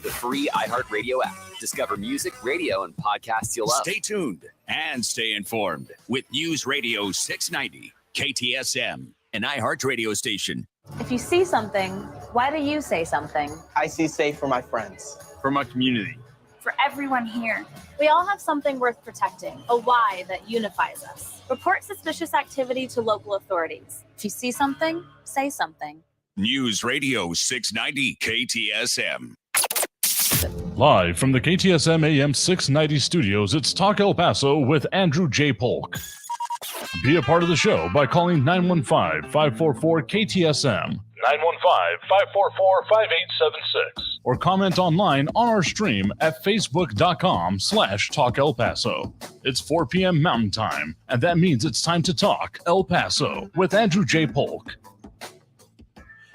the free iHeartRadio app. Discover music, radio, and podcasts you'll love. Stay tuned and stay informed with News Radio 690 KTSM, an iHeartRadio station. If you see something, why do you say something? I see safe for my friends. For my community. For everyone here. We all have something worth protecting, a why that unifies us. Report suspicious activity to local authorities. If you see something, say something. News Radio 690 KTSM. Live from the KTSM AM 690 studios, it's Talk El Paso with Andrew J. Polk. Be a part of the show by calling 915-544-KTSM, 915-544-5876, or comment online on our stream at facebook.com/Talk El Paso. It's 4 p.m. Mountain Time, and that means it's time to talk El Paso with Andrew J. Polk.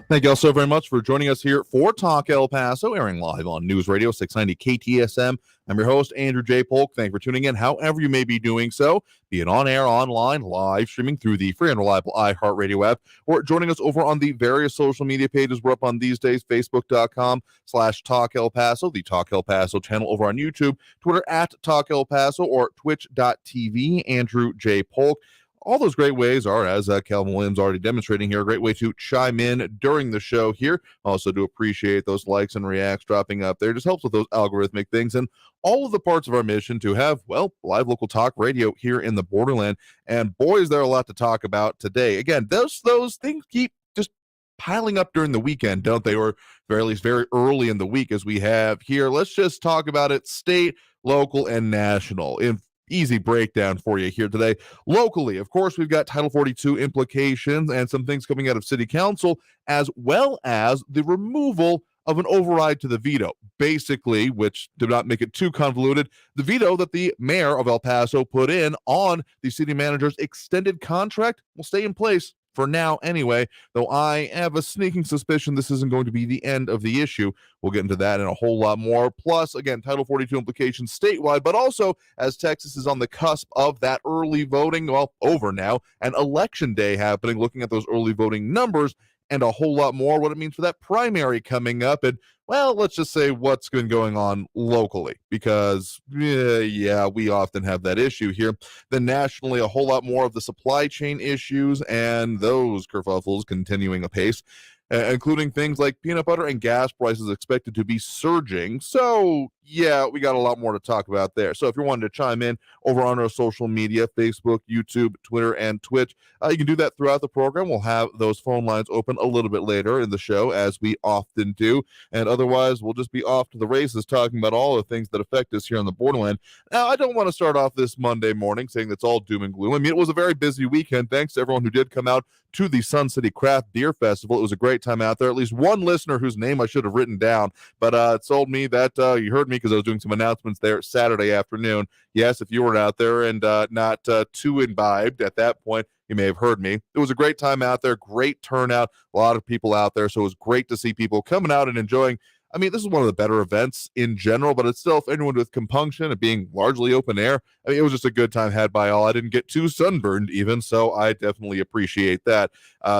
Thank you all so very much for joining us here for Talk El Paso, airing live on News Radio 690 KTSM. I'm your host, Andrew J. Polk. Thank you for tuning in, however you may be doing so, be it on air, online, live, streaming through the free and reliable iHeartRadio app, or joining us over on the various social media pages we're up on these days, facebook.com/Talk El Paso, the Talk El Paso channel over on YouTube, Twitter at Talk El Paso, or twitch.tv, Andrew J. Polk. All those great ways are, as Calvin Williams already demonstrating here, a great way to chime in during the show here. Also do appreciate those likes and reacts dropping up there. Just helps with those algorithmic things and all of the parts of our mission to have, well, live local talk radio here in the borderland. And boy, is there a lot to talk about today. Again, those things keep just piling up during the weekend, don't they? Or at least very early in the week as we have here. Let's just talk about it state, local, and national. In easy breakdown for you here today. Locally, of course, we've got Title 42 implications and some things coming out of City Council, as well as the removal of an override to the veto. Basically, which did not make it too convoluted, the veto that the mayor of El Paso put in on the city manager's extended contract will stay in place for now anyway, though I have a sneaking suspicion this isn't going to be the end of the issue. We'll get into that and a whole lot more. Plus, again, Title 42 implications statewide, but also as Texas is on the cusp of that early voting, well, over now, and election day happening, looking at those early voting numbers and a whole lot more, what it means for that primary coming up, and well, let's just say what's been going on locally, because, yeah, we often have that issue here. Then nationally, a whole lot more of the supply chain issues and those kerfuffles continuing apace, including things like peanut butter and gas prices expected to be surging. So, yeah, we got a lot more to talk about there. So if you're wanting to chime in over on our social media, Facebook, YouTube, Twitter, and Twitch, you can do that throughout the program. We'll have those phone lines open a little bit later in the show, as we often do. And otherwise, we'll just be off to the races talking about all the things that affect us here on the borderland. Now, I don't want to start off this Monday morning saying that's all doom and gloom. I mean, it was a very busy weekend. Thanks to everyone who did come out to the Sun City Craft Beer Festival. It was a great time out there. At least one listener whose name I should have written down, but it told me that you heard me because I was doing some announcements there Saturday afternoon. Yes, if you were out there and not too imbibed at that point, you may have heard me. It was a great time out there, great turnout, a lot of people out there, so it was great to see people coming out and enjoying. I mean, this is one of the better events in general, but it's still, for anyone with compunction and being largely open air, I mean, it was just a good time had by all. I didn't get too sunburned even, so I definitely appreciate that.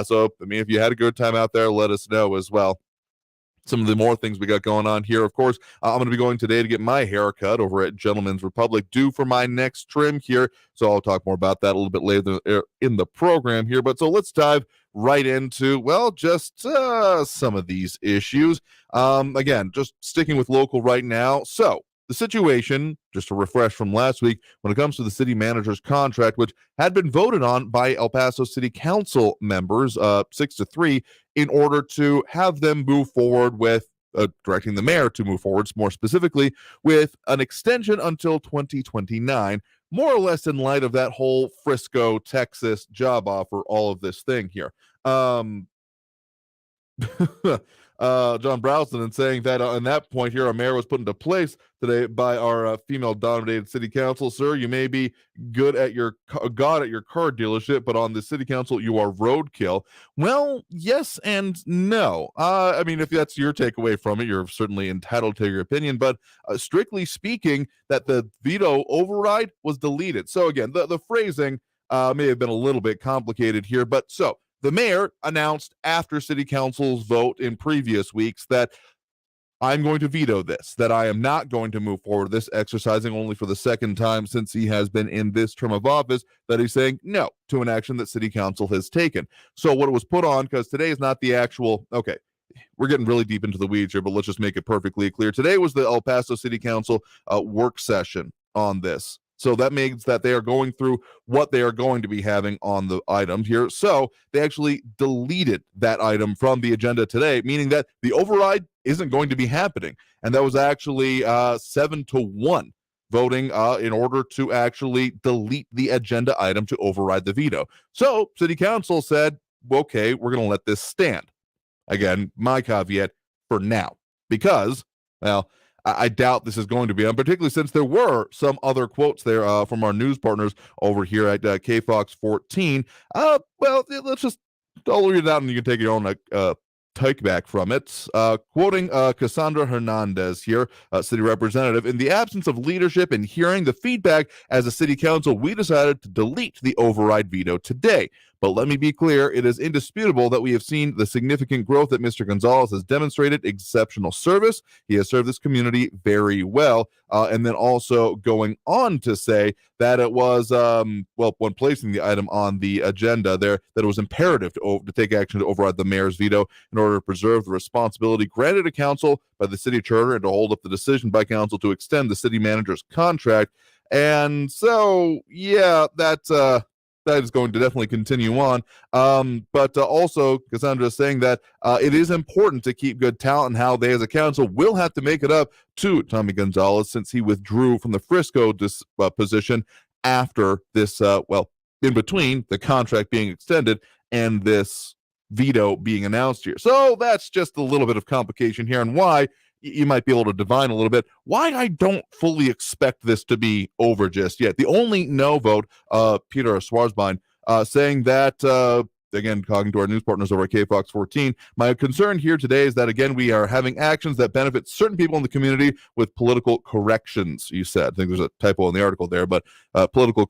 So, I mean, if you had a good time out there, let us know as well. Some of the more things we got going on here. Of course, I'm going to be going today to get my hair cut over at Gentleman's Republic, due for my next trim here. So I'll talk more about that a little bit later in the program here. But so let's dive right into, well, just some of these issues. Again, just sticking with local right now. So the situation, just to refresh from last week, when it comes to the city manager's contract, which had been voted on by El Paso City Council members 6-3, in order to have them move forward with directing the mayor to move forward, more specifically, with an extension until 2029, more or less in light of that whole Frisco, Texas job offer, all of this thing here. John Browson, and saying that on that point here, a mayor was put into place today by our female-dominated city council. Sir, you may be good at your god at your car dealership, but on the city council, you are roadkill. Well, yes and no. I mean, if that's your takeaway from it, you're certainly entitled to your opinion, but strictly speaking, that the veto override was deleted. So again, the phrasing may have been a little bit complicated here, but so the mayor announced after city council's vote in previous weeks that I'm going to veto this, that I am not going to move forward this, exercising only for the second time since he has been in this term of office, that he's saying no to an action that city council has taken. So what it was put on, because today is not the actual, okay, we're getting really deep into the weeds here, but let's just make it perfectly clear. Today was the El Paso City Council work session on this. So that means that they are going through what they are going to be having on the item here. So they actually deleted that item from the agenda today, meaning that the override isn't going to be happening. And that was actually 7-1 voting in order to actually delete the agenda item to override the veto. So City Council said, okay, we're going to let this stand. Again, my caveat for now, because, well, I doubt this is going to be, and particularly since there were some other quotes there from our news partners over here at KFOX 14. Well, let's just, I'll read it out and you can take your own take back from it. Quoting Cassandra Hernandez here, city representative, in the absence of leadership and hearing the feedback as a city council, we decided to delete the override veto today. But let me be clear, it is indisputable that we have seen the significant growth that Mr. Gonzalez has demonstrated, exceptional service. He has served this community very well. And then also going on to say that it was, well, when placing the item on the agenda there, that it was imperative to take action to override the mayor's veto in order to preserve the responsibility granted to council by the city charter and to hold up the decision by council to extend the city manager's contract. And so, yeah, that is going to definitely continue on. But also, Cassandra is saying that it is important to keep good talent and how they as a council will have to make it up to Tommy Gonzalez since he withdrew from the Frisco position after this, well, in between the contract being extended and this veto being announced here. So that's just a little bit of complication here and why you might be able to divine a little bit why I don't fully expect this to be over just yet. The only no vote, Peter Swarzbein, saying that, again, talking to our news partners over at KFOX 14, my concern here today is that, again, we are having actions that benefit certain people in the community with political corrections, you said. I think there's a typo in the article there, but political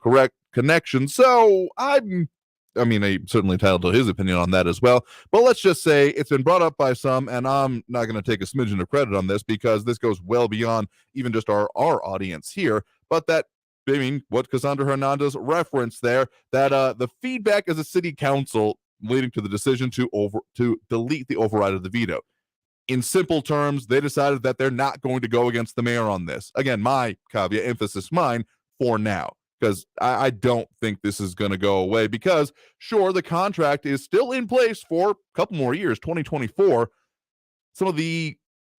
connections. So I'm certainly entitled to his opinion on that as well. But let's just say it's been brought up by some, and I'm not going to take a smidgen of credit on this because this goes well beyond even just our audience here. But that, I mean, what Cassandra Hernandez referenced there, that the feedback as a city council leading to the decision to delete the override of the veto. In simple terms, they decided that they're not going to go against the mayor on this. Again, my caveat, emphasis mine, for now. Because I don't think this is going to go away because, sure, the contract is still in place for a couple more years, 2024. Some of the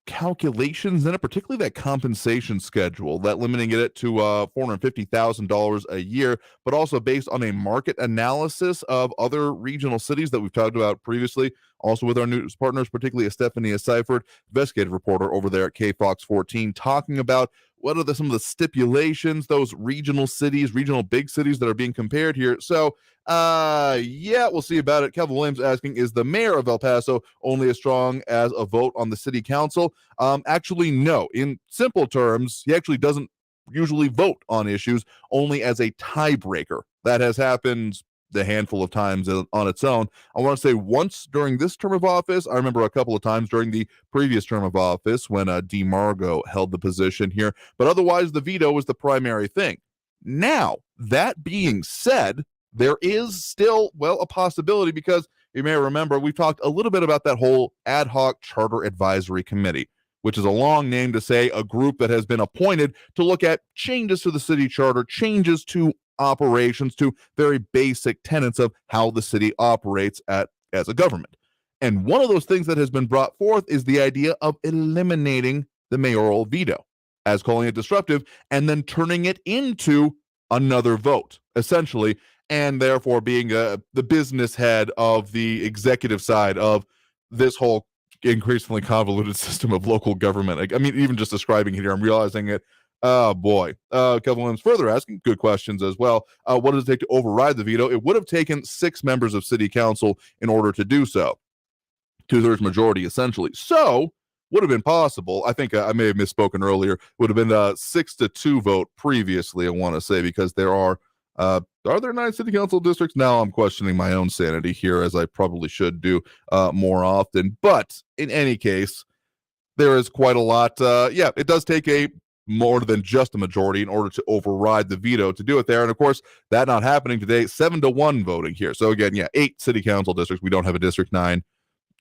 calculations in it, particularly that compensation schedule, that limiting it to $450,000 a year, but also based on a market analysis of other regional cities that we've talked about previously, also with our news partners, particularly Estefania Seifert, investigative reporter over there at KFOX 14, talking about what are some of the stipulations, those regional cities, regional big cities that are being compared here. So, yeah, we'll see about it. Kevin Williams asking, is the mayor of El Paso only as strong as a vote on the city council? Actually, no. In simple terms, he actually doesn't usually vote on issues, only as a tiebreaker. That has happened a handful of times on its own. I want to say once during this term of office. I remember a couple of times during the previous term of office when DeMargo held the position here. But otherwise, the veto was the primary thing. Now, that being said, there is still, well, a possibility because you may remember we've talked a little bit about that whole ad hoc charter advisory committee, which is a long name to say a group that has been appointed to look at changes to the city charter, changes to operations, to very basic tenets of how the city operates as a government. And one of those things that has been brought forth is the idea of eliminating the mayoral veto, as calling it disruptive, and then turning it into another vote, essentially, and therefore being the business head of the executive side of this whole increasingly convoluted system of local government. I mean, even just describing it here, I'm realizing it. Oh, boy. Kevin Williams further asking, good questions as well. What does it take to override the veto? It would have taken 6 members of city council in order to do so. 2/3 majority, essentially. So, would have been possible. I think I may have misspoken earlier. Would have been a 6-2 vote previously, I want to say, because are there 9 city council districts? Now I'm questioning my own sanity here, as I probably should do more often. But in any case, there is quite a lot. It does take a more than just a majority in order to override the veto to do it there. And of course, that not happening today, 7-1 voting here. So again, 8 city council districts. We don't have a District 9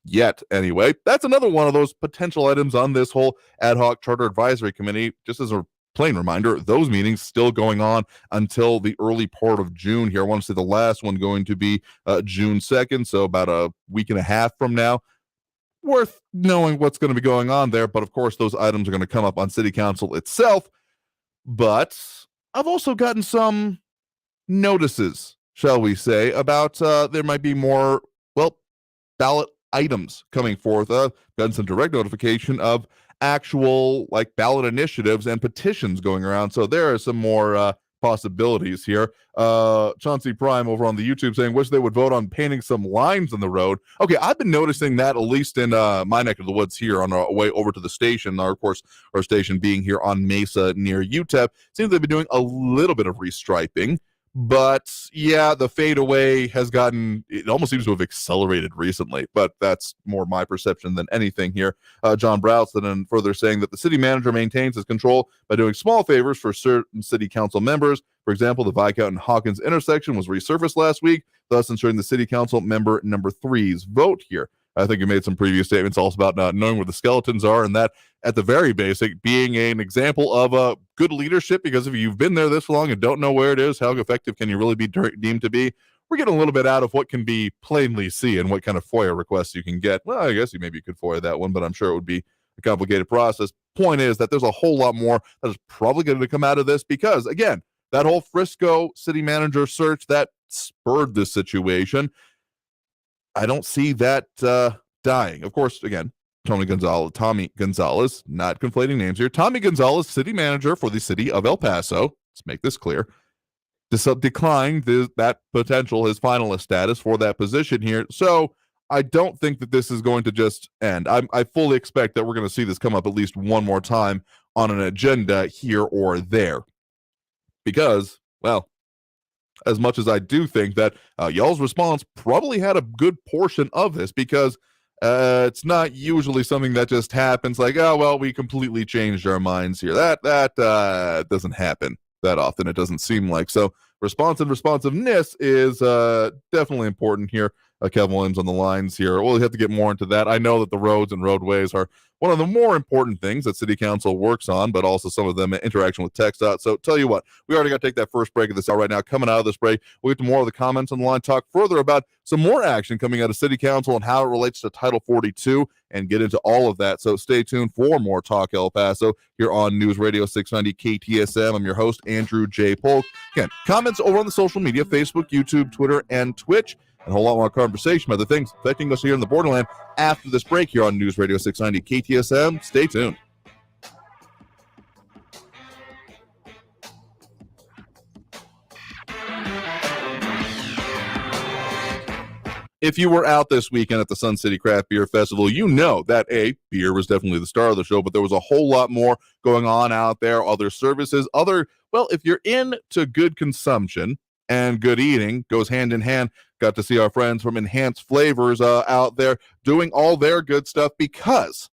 yet anyway. That's another one of those potential items on this whole ad hoc charter advisory committee. Just as a plain reminder, those meetings still going on until the early part of June here. I want to say the last one going to be June 2nd, so about a week and a half from now. Worth knowing what's going to be going on there, but of course those items are going to come up on city council itself. But I've also gotten some notices, shall we say, about there might be more, ballot items coming forth. Gotten some direct notification of actual ballot initiatives and petitions going around. So there are some more possibilities here. Chauncey Prime over on the YouTube saying, wish they would vote on painting some lines on the road. Okay, I've been noticing that at least in my neck of the woods here on our way over to the station. Of course, our station being here on Mesa near UTEP. Seems they've been doing a little bit of restriping. But the fadeaway has it almost seems to have accelerated recently, but that's more my perception than anything here. John Browson and further saying that the city manager maintains his control by doing small favors for certain city council members. For example, the Viscount and Hawkins intersection was resurfaced last week, thus ensuring the city council member number 3's vote here. I think you made some previous statements also about not knowing where the skeletons are, and that at the very basic being an example of good leadership, because if you've been there this long and don't know where it is, how effective can you really be deemed to be? We're getting a little bit out of what can be plainly seen and what kind of FOIA requests you can get. Well, I guess you could FOIA that one, but I'm sure it would be a complicated process. Point is that there's a whole lot more that is probably going to come out of this because, again, that whole Frisco city manager search that spurred this situation, I don't see that dying. Of course, again, Tommy Gonzalez, not conflating names here. Tommy Gonzalez, city manager for the city of El Paso. Let's make this clear. Declined that potential, his finalist status for that position here. So I don't think that this is going to just end. I fully expect that we're going to see this come up at least one more time on an agenda here or there. Because, as much as I do think that y'all's response probably had a good portion of this, because it's not usually something that just happens we completely changed our minds here. That doesn't happen that often. It doesn't seem like. So response and responsiveness is definitely important here. Kevin Williams on the lines here. We'll have to get more into that. I know that the roads and roadways are one of the more important things that City Council works on, but also some of them interaction with TxDOT. So tell you what, we already got to take that first break of this hour right now. Coming out of this break, we'll get to more of the comments on the line, talk further about some more action coming out of City Council and how it relates to Title 42 and get into all of that. So stay tuned for more Talk El Paso here on News Radio 690 KTSM. I'm your host, Andrew J. Polk. Again, comments over on the social media, Facebook, YouTube, Twitter, and Twitch. And a whole lot more conversation about the things affecting us here in the borderland after this break here on News Radio 690 KTSM. Stay tuned. If you were out this weekend at the Sun City Craft Beer Festival, you know that beer was definitely the star of the show, but there was a whole lot more going on out there, other services, if you're into good consumption and good eating, goes hand in hand. Got to see our friends from Enhanced Flavors out there doing all their good stuff, because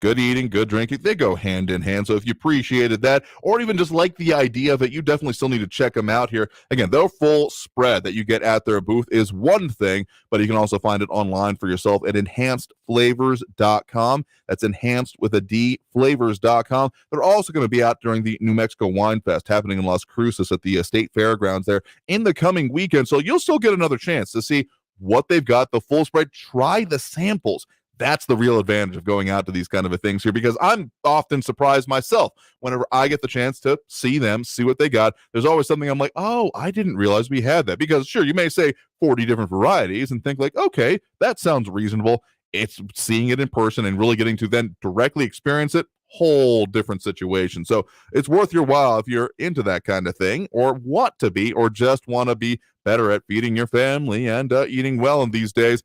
good eating, good drinking, they go hand in hand. So if you appreciated that, or even just like the idea of it, you definitely still need to check them out here. Again, their full spread that you get at their booth is one thing, but you can also find it online for yourself at enhancedflavors.com. That's enhanced with a D, flavors.com. They're also going to be out during the New Mexico Wine Fest happening in Las Cruces at the State Fairgrounds there in the coming weekend. So you'll still get another chance to see what they've got, the full spread, try the samples. That's the real advantage of going out to these kind of things here, because I'm often surprised myself whenever I get the chance to see them, see what they got. There's always something I'm like, oh, I didn't realize we had that. Because sure, you may say 40 different varieties and think okay, that sounds reasonable. It's seeing it in person and really getting to then directly experience it, whole different situation. So it's worth your while if you're into that kind of thing, or want to be, or just want to be better at feeding your family and eating well in these days.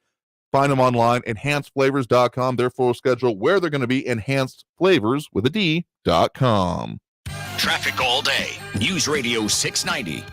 Find them online, enhancedflavors.com, their full schedule, where they're going to be, enhancedflavors with a D.com. Traffic all day. News Radio 690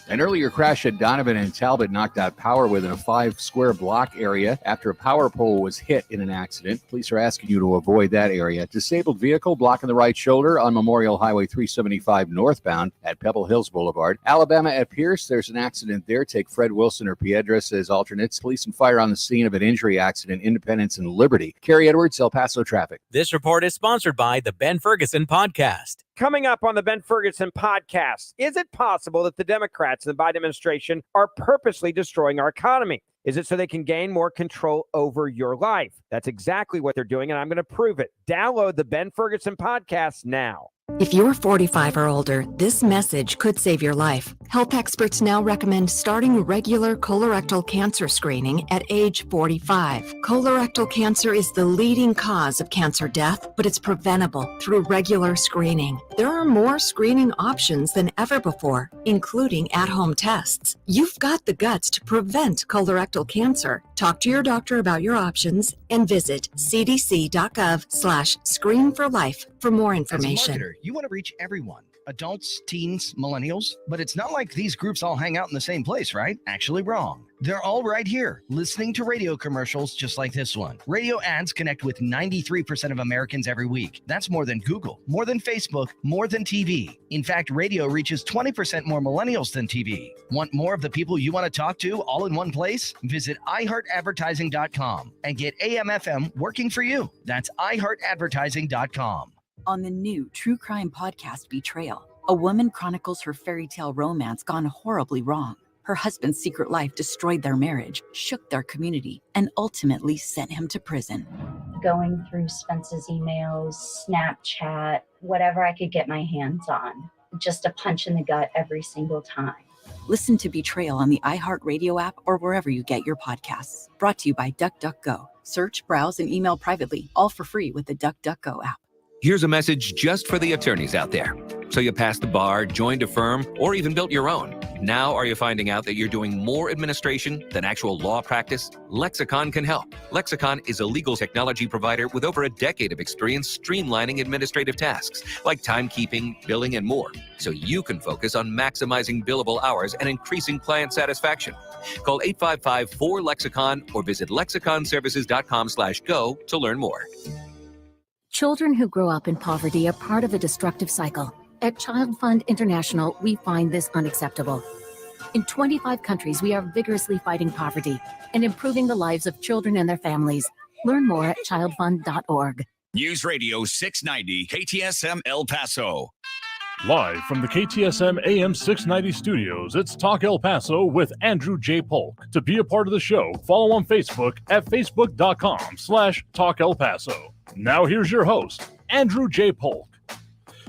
An earlier crash at Donovan and Talbot knocked out power within a 5-square block area after a power pole was hit in an accident. Police are asking you to avoid that area. Disabled vehicle blocking the right shoulder on Memorial Highway 375 northbound at Pebble Hills Boulevard. Alabama at Pierce, there's an accident there. Take Fred Wilson or Piedras as alternates. Police and fire on the scene of an injury accident, Independence and Liberty. Kerry Edwards, El Paso traffic. This report is sponsored by the Ben Ferguson Podcast. Coming up on the Ben Ferguson Podcast, is it possible that the Democrats and the Biden administration are purposely destroying our economy? Is it so they can gain more control over your life? That's exactly what they're doing, and I'm going to prove it. Download the Ben Ferguson Podcast now. If you're 45 or older, this message could save your life. Health experts now recommend starting regular colorectal cancer screening at age 45. Colorectal cancer is the leading cause of cancer death, but it's preventable through regular screening. There are more screening options than ever before, including at-home tests. You've got the guts to prevent colorectal cancer. Talk to your doctor about your options and visit cdc.gov/screenforlife for more information. As a marketer, you want to reach everyone. Adults, teens, millennials. But it's not like these groups all hang out in the same place, right? Actually wrong. They're all right here, listening to radio commercials just like this one. Radio ads connect with 93% of Americans every week. That's more than Google, more than Facebook, more than TV. In fact, radio reaches 20% more millennials than TV. Want more of the people you want to talk to all in one place? Visit iHeartAdvertising.com and get AM/FM working for you. That's iHeartAdvertising.com. On the new true crime podcast Betrayal, a woman chronicles her fairy tale romance gone horribly wrong. Her husband's secret life destroyed their marriage, shook their community, and ultimately sent him to prison. Going through Spence's emails, Snapchat, whatever I could get my hands on. Just a punch in the gut every single time. Listen to Betrayal on the iHeartRadio app or wherever you get your podcasts. Brought to you by DuckDuckGo. Search, browse, and email privately, all for free with the DuckDuckGo app. Here's a message just for the attorneys out there. So you passed the bar, joined a firm, or even built your own. Now are you finding out that you're doing more administration than actual law practice? Lexicon can help. Lexicon is a legal technology provider with over a decade of experience streamlining administrative tasks like timekeeping, billing, and more, so you can focus on maximizing billable hours and increasing client satisfaction. Call 855-4-LEXICON or visit lexiconservices.com/go to learn more. Children who grow up in poverty are part of a destructive cycle. At Child Fund International, we find this unacceptable. In 25 countries, we are vigorously fighting poverty and improving the lives of children and their families. Learn more at childfund.org. News Radio 690 KTSM El Paso. Live from the KTSM AM 690 studios, it's Talk El Paso with Andrew J. Polk. To be a part of the show, follow on Facebook at facebook.com/Talk El Paso. Now here's your host, Andrew J. Polk.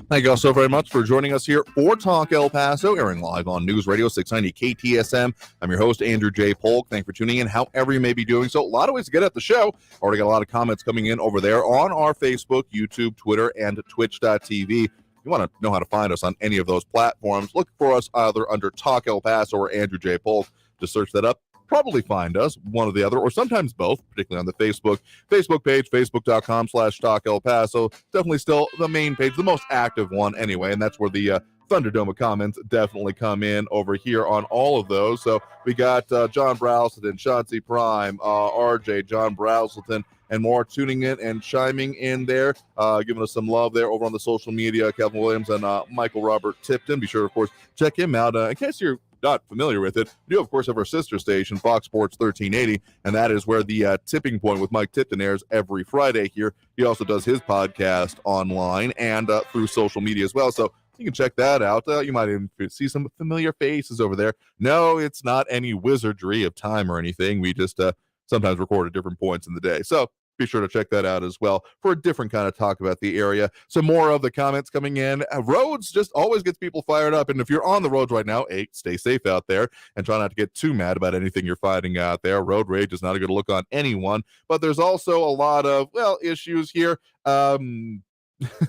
Thank you all so very much for joining us here for Talk El Paso, airing live on News Radio 690 KTSM. I'm your host, Andrew J. Polk. Thanks for tuning in, however you may be doing so. A lot of ways to get at the show. Already got a lot of comments coming in over there on our Facebook, YouTube, Twitter, and Twitch.tv. If you want to know how to find us on any of those platforms, look for us either under Talk El Paso or Andrew J. Polk. Just search that up. Probably find us, one or the other, or sometimes both, particularly on the Facebook page, facebook.com/Talk El Paso. Definitely still the main page, the most active one anyway, and that's where the Thunderdome comments definitely come in over here on all of those. So we got John Browselton, Chauncey Prime, RJ, John Browselton, and more tuning in and chiming in there, giving us some love there over on the social media. Kevin Williams and Michael Robert Tipton. Be sure, of course, check him out. In case you're not familiar with it, we do, of course, have our sister station, Fox Sports 1380, and that is where the Tipping Point with Mike Tipton airs every Friday here. He also does his podcast online and through social media as well, so you can check that out. You might even see some familiar faces over there. No, it's not any wizardry of time or anything. We just sometimes record at different points in the day. So be sure to check that out as well for a different kind of talk about the area. Some more of the comments coming in. Roads just always gets people fired up. And if you're on the roads right now, stay safe out there and try not to get too mad about anything you're finding out there. Road rage is not a good look on anyone. But there's also a lot of, issues here. A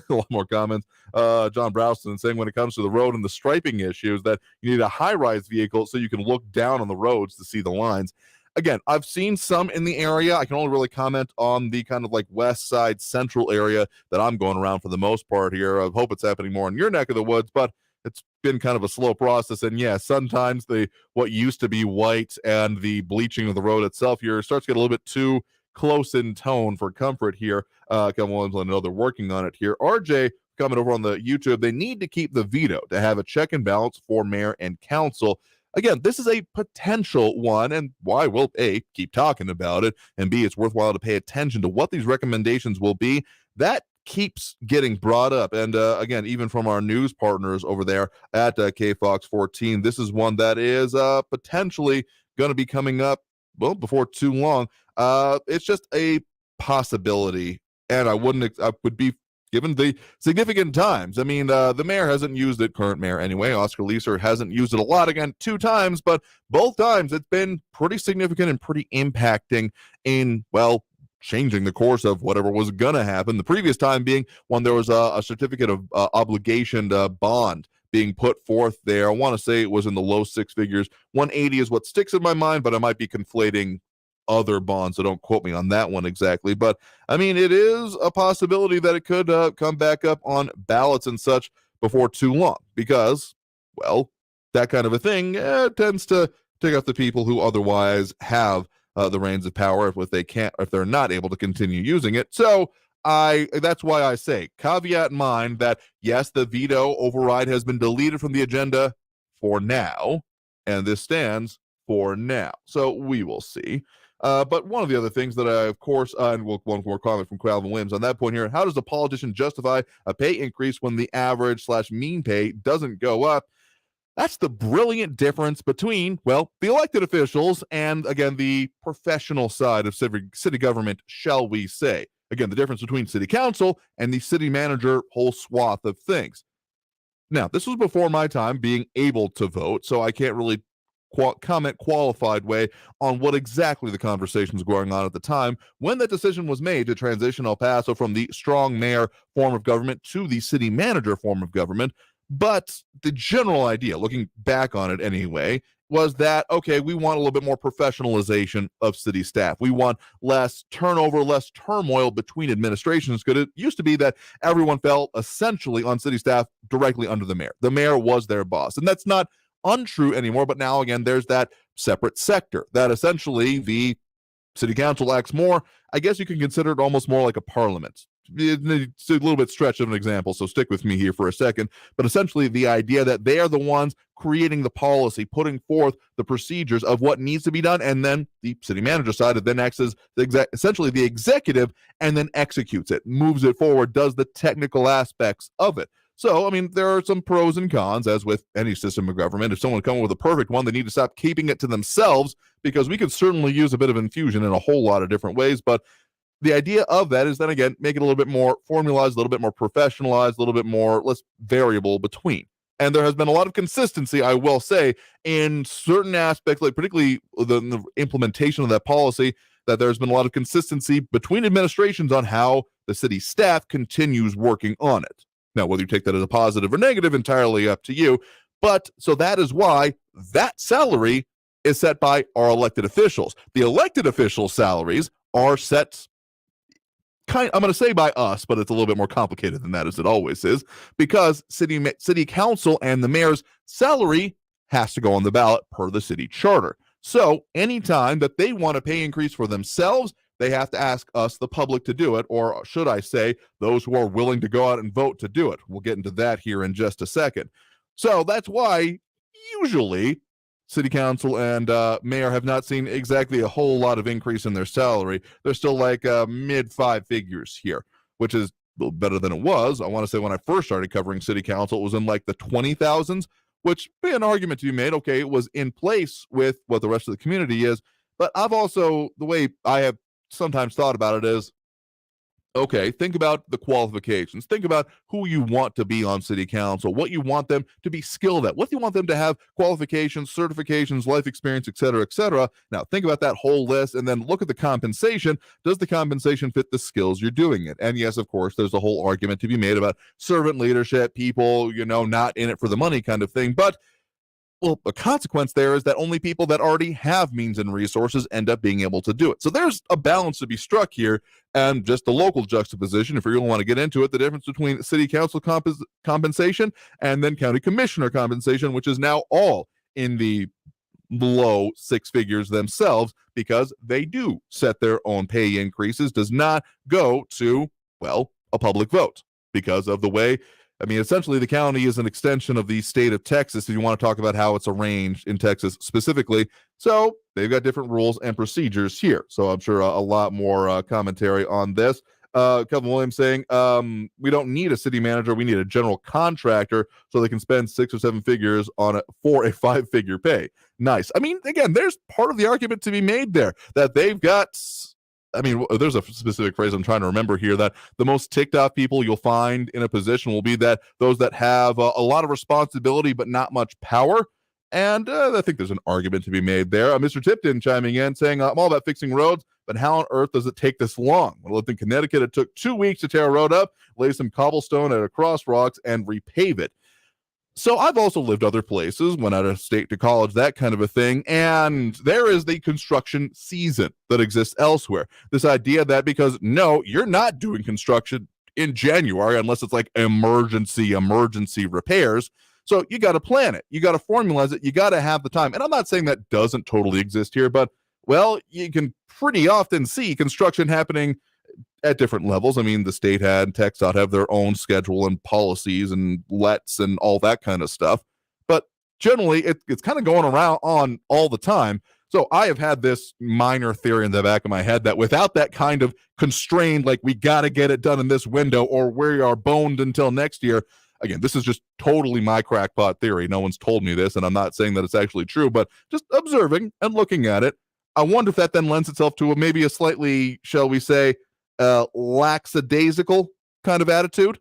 lot more comments. John Browston saying when it comes to the road and the striping issues that you need a high-rise vehicle so you can look down on the roads to see the lines. Again, I've seen some in the area. I can only really comment on the kind of like west side central area that I'm going around for the most part here. I hope it's happening more in your neck of the woods, but it's been kind of a slow process. And yeah, sometimes what used to be white and the bleaching of the road itself here starts to get a little bit too close in tone for comfort here. Kevin Williams, I know they're working on it here. RJ coming over on the YouTube, they need to keep the veto to have a check and balance for mayor and council. Again, this is a potential one, and why will A, keep talking about it, and B, it's worthwhile to pay attention to what these recommendations will be. That keeps getting brought up. And again, even from our news partners over there at KFox 14, this is one that is potentially going to be coming up, well, before too long. It's just a possibility, and I would be given the significant times. I mean, the mayor hasn't used it, current mayor anyway. Oscar Leeser hasn't used it a lot, again, 2 times, but both times it's been pretty significant and pretty impacting in, well, changing the course of whatever was going to happen. The previous time being when there was a certificate of obligation bond being put forth there. I want to say it was in the low 6 figures. 180 is what sticks in my mind, but I might be conflating other bonds, so don't quote me on that one exactly. But I mean, it is a possibility that it could come back up on ballots and such before too long, because, well, that kind of a thing tends to take out the people who otherwise have the reins of power if they're not able to continue using it. So that's why I say, caveat in mind that yes, the veto override has been deleted from the agenda for now, and this stands for now. So we will see. But one of the other things that I, of course, and one more comment from Calvin Williams on that point here, how does a politician justify a pay increase when the average/mean pay doesn't go up? That's the brilliant difference between, well, the elected officials and, again, the professional side of city government, shall we say. Again, the difference between city council and the city manager whole swath of things. Now, this was before my time being able to vote, so I can't really comment qualified way on what exactly the conversation was going on at the time when the decision was made to transition El Paso from the strong mayor form of government to the city manager form of government. But the general idea, looking back on it anyway, was that, okay, we want a little bit more professionalization of city staff. We want less turnover, less turmoil between administrations, because it used to be that everyone fell essentially on city staff directly under the mayor. The mayor was their boss, and that's not untrue anymore, but now again there's that separate sector that essentially the city council acts more, I guess you can consider it almost more like a parliament. It's a little bit stretch of an example, so stick with me here for a second, but essentially the idea that they are the ones creating the policy, putting forth the procedures of what needs to be done, and then the city manager side then acts as essentially the executive and then executes it, moves it forward, does the technical aspects of it. So, I mean, there are some pros and cons, as with any system of government. If someone comes with a perfect one, they need to stop keeping it to themselves, because we could certainly use a bit of infusion in a whole lot of different ways. But the idea of that is then, again, make it a little bit more formalized, a little bit more professionalized, a little bit more less variable between. And there has been a lot of consistency, I will say, in certain aspects, like particularly the implementation of that policy, that there's been a lot of consistency between administrations on how the city staff continues working on it. Now, whether you take that as a positive or negative, entirely up to you. But so that is why that salary is set by our elected officials. The elected officials' salaries are set I'm going to say by us, but it's a little bit more complicated than that, as it always is, because city council and the mayor's salary has to go on the ballot per the city charter. So anytime that they want a pay increase for themselves, they have to ask us, the public, to do it, or should I say, those who are willing to go out and vote to do it. We'll get into that here in just a second. So that's why usually city council and mayor have not seen exactly a whole lot of increase in their salary. They're still like mid 5 figures here, which is a little better than it was. I want to say when I first started covering city council, it was in like the 20,000s, which be an argument to be made. Okay, it was in place with what the rest of the community is. But I've also, the way I have sometimes thought about it is, okay, think about the qualifications. Think about who you want to be on city council, what you want them to be skilled at, what you want them to have, qualifications, certifications, life experience, et cetera, et cetera. Now, think about that whole list and then look at the compensation. Does the compensation fit the skills you're doing it? And yes, of course, there's a whole argument to be made about servant leadership, people, not in it for the money kind of thing. But well, the consequence there is that only people that already have means and resources end up being able to do it. So there's a balance to be struck here, and just the local juxtaposition, if you really want to get into it, the difference between city council compensation and then county commissioner compensation, which is now all in the low six figures themselves, because they do set their own pay increases, does not go to, well, a public vote because of the way. I mean, essentially, the county is an extension of the state of Texas, if you want to talk about how it's arranged in Texas specifically. So they've got different rules and procedures here. So I'm sure a lot more commentary on this. Kevin Williams saying, we don't need a city manager. We need a general contractor so they can spend 6 or 7 figures on it for a 5-figure pay. Nice. I mean, again, there's part of the argument to be made there that they've got. I mean, there's a specific phrase I'm trying to remember here, that the most ticked off people you'll find in a position will be that those that have a lot of responsibility but not much power. And I think there's an argument to be made there. Mr. Tipton chiming in saying, I'm all about fixing roads, but how on earth does it take this long? When I lived in Connecticut, it took 2 weeks to tear a road up, lay some cobblestone at a crosswalks, and repave it. So I've also lived other places, went out of state to college, that kind of a thing, and there is the construction season that exists elsewhere. This idea that because, no, you're not doing construction in January unless it's like emergency repairs. So you got to plan it. You got to formalize it. You got to have the time. And I'm not saying that doesn't totally exist here, but, well, you can pretty often see construction happening at different levels. I mean, the state had, TxDOT have their own schedule and policies and lets and all that kind of stuff. But generally, it's kind of going around on all the time. So I have had this minor theory in the back of my head that without that kind of constrained, like we got to get it done in this window or we are boned until next year. Again, this is just totally my crackpot theory. No one's told me this, and I'm not saying that it's actually true, but just observing and looking at it. I wonder if that then lends itself to maybe a slightly, shall we say, lackadaisical kind of attitude.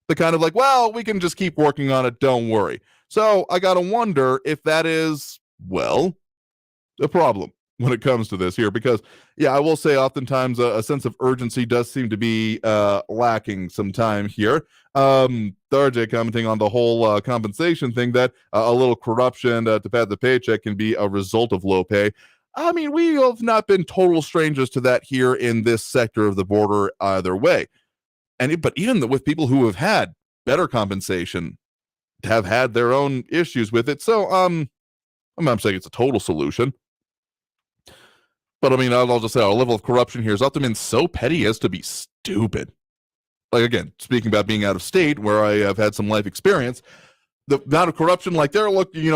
The kind of like, well, we can just keep working on it, don't worry. So I gotta wonder if that is, well, a problem when it comes to this here, because yeah, I will say oftentimes a sense of urgency does seem to be lacking some time here. RJ commenting on the whole compensation thing, that a little corruption to pad the paycheck can be a result of low pay. I mean, we have not been total strangers to that here in this sector of the border either way. But even with people who have had better compensation have had their own issues with it. So I'm not saying it's a total solution. But I mean, I'll just say our level of corruption here has often been so petty as to be stupid. Like, again, speaking about being out of state, where I have had some life experience, the amount of corruption, like they're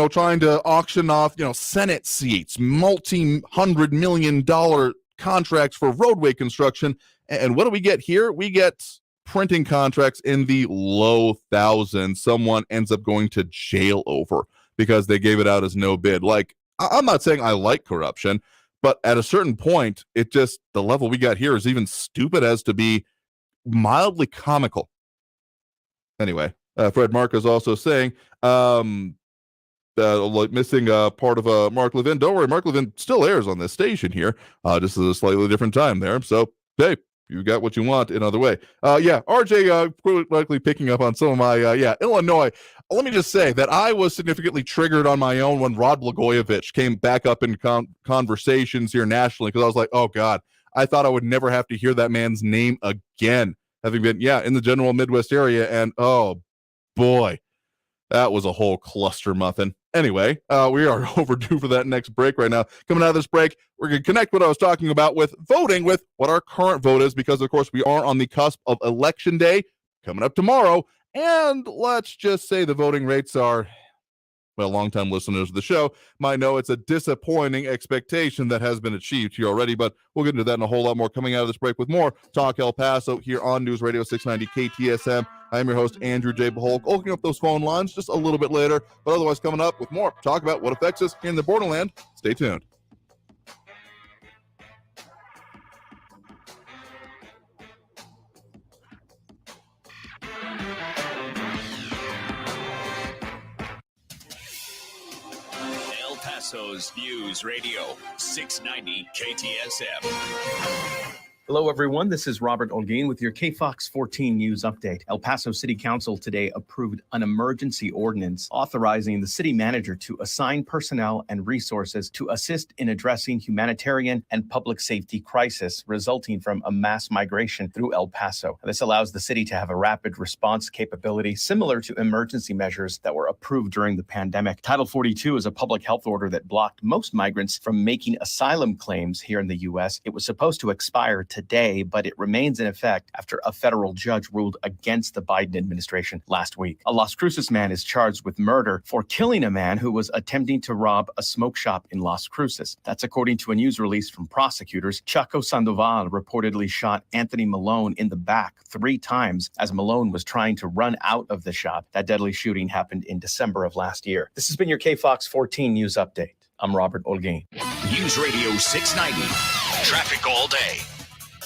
trying to auction off, Senate seats, multi-$100 million contracts for roadway construction. And what do we get here? We get printing contracts in the low thousands. Someone ends up going to jail over because they gave it out as no bid. Like, I'm not saying I like corruption, but at a certain point, the level we got here is even stupid as to be mildly comical. Anyway. Fred Mark is also saying, missing part of Mark Levin. Don't worry, Mark Levin still airs on this station here. Just at a slightly different time there. So, hey, you got what you want another way. RJ quickly picking up on some of my, Illinois. Let me just say that I was significantly triggered on my own when Rod Blagojevich came back up in conversations here nationally, because I was like, oh, God, I thought I would never have to hear that man's name again, having been, in the general Midwest area. And, oh, boy, that was a whole cluster muffin. Anyway, we are overdue for that next break right now. Coming out of this break, we're going to connect what I was talking about with voting with what our current vote is, because, of course, we are on the cusp of Election Day coming up tomorrow. And let's just say the voting rates are, well, longtime listeners of the show might know it's a disappointing expectation that has been achieved here already, but we'll get into that and a whole lot more coming out of this break with more Talk El Paso here on News Radio 690 KTSM. I'm your host, Andrew J. Beholk. Opening up those phone lines just a little bit later, but otherwise coming up with more talk about what affects us here in the borderland. Stay tuned. El Paso's News Radio 690 KTSM. Hello, everyone. This is Robert Olguin with your KFOX 14 News Update. El Paso City Council today approved an emergency ordinance authorizing the city manager to assign personnel and resources to assist in addressing humanitarian and public safety crisis resulting from a mass migration through El Paso. This allows the city to have a rapid response capability similar to emergency measures that were approved during the pandemic. Title 42 is a public health order that blocked most migrants from making asylum claims here in the U.S. It was supposed to expire today, but it remains in effect after a federal judge ruled against the Biden administration last week. A Las Cruces man is charged with murder for killing a man who was attempting to rob a smoke shop in Las Cruces. That's according to a news release from prosecutors. Chaco Sandoval reportedly shot Anthony Malone in the back 3 times as Malone was trying to run out of the shop. That deadly shooting happened in December of last year. This has been your KFOX 14 News Update. I'm Robert Olguin. News Radio 690. Traffic all day.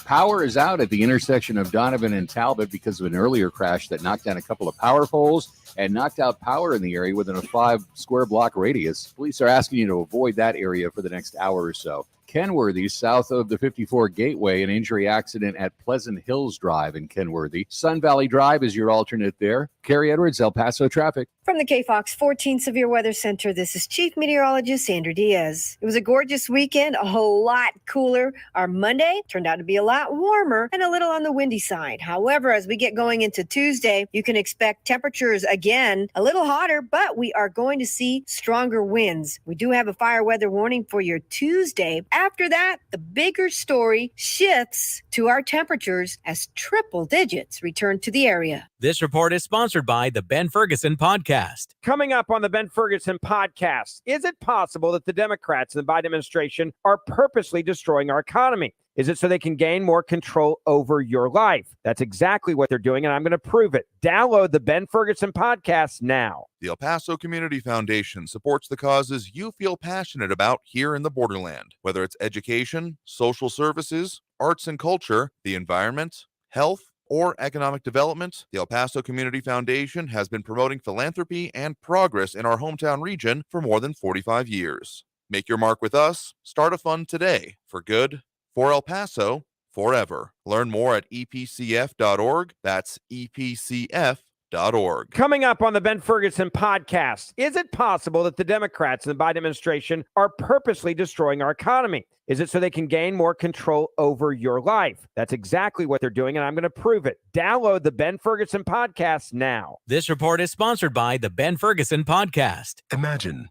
Power is out at the intersection of Donovan and Talbot because of an earlier crash that knocked down a couple of power poles and knocked out power in the area within a 5 square block radius. Police are asking you to avoid that area for the next hour or so. Kenworthy, south of the 54 Gateway, an injury accident at Pleasant Hills Drive in Kenworthy. Sun Valley Drive is your alternate there. Carrie Edwards, El Paso traffic. From the KFOX 14 Severe Weather Center, this is Chief Meteorologist Sandra Diaz. It was a gorgeous weekend, a whole lot cooler. Our Monday turned out to be a lot warmer and a little on the windy side. However, as we get going into Tuesday, you can expect temperatures again a little hotter, but we are going to see stronger winds. We do have a fire weather warning for your Tuesday. After that, the bigger story shifts to our temperatures as triple digits return to the area. This report is sponsored by the Ben Ferguson Podcast. Coming up on the Ben Ferguson Podcast, is it possible that the Democrats and the Biden administration are purposely destroying our economy? Is it so they can gain more control over your life? That's exactly what they're doing, and I'm going to prove it. Download the Ben Ferguson Podcast now. The El Paso Community Foundation supports the causes you feel passionate about here in the borderland, whether it's education, social services, arts and culture, the environment, health, or economic development. The El Paso Community Foundation has been promoting philanthropy and progress in our hometown region for more than 45 years. Make your mark with us. Start a fund today for good, for El Paso, forever. Learn more at epcf.org. That's epcf.org. Coming up on the Ben Ferguson Podcast, is it possible that the Democrats and the Biden administration are purposely destroying our economy? Is it so they can gain more control over your life? That's exactly what they're doing, and I'm going to prove it. Download the Ben Ferguson Podcast now. This report is sponsored by the Ben Ferguson Podcast. Imagine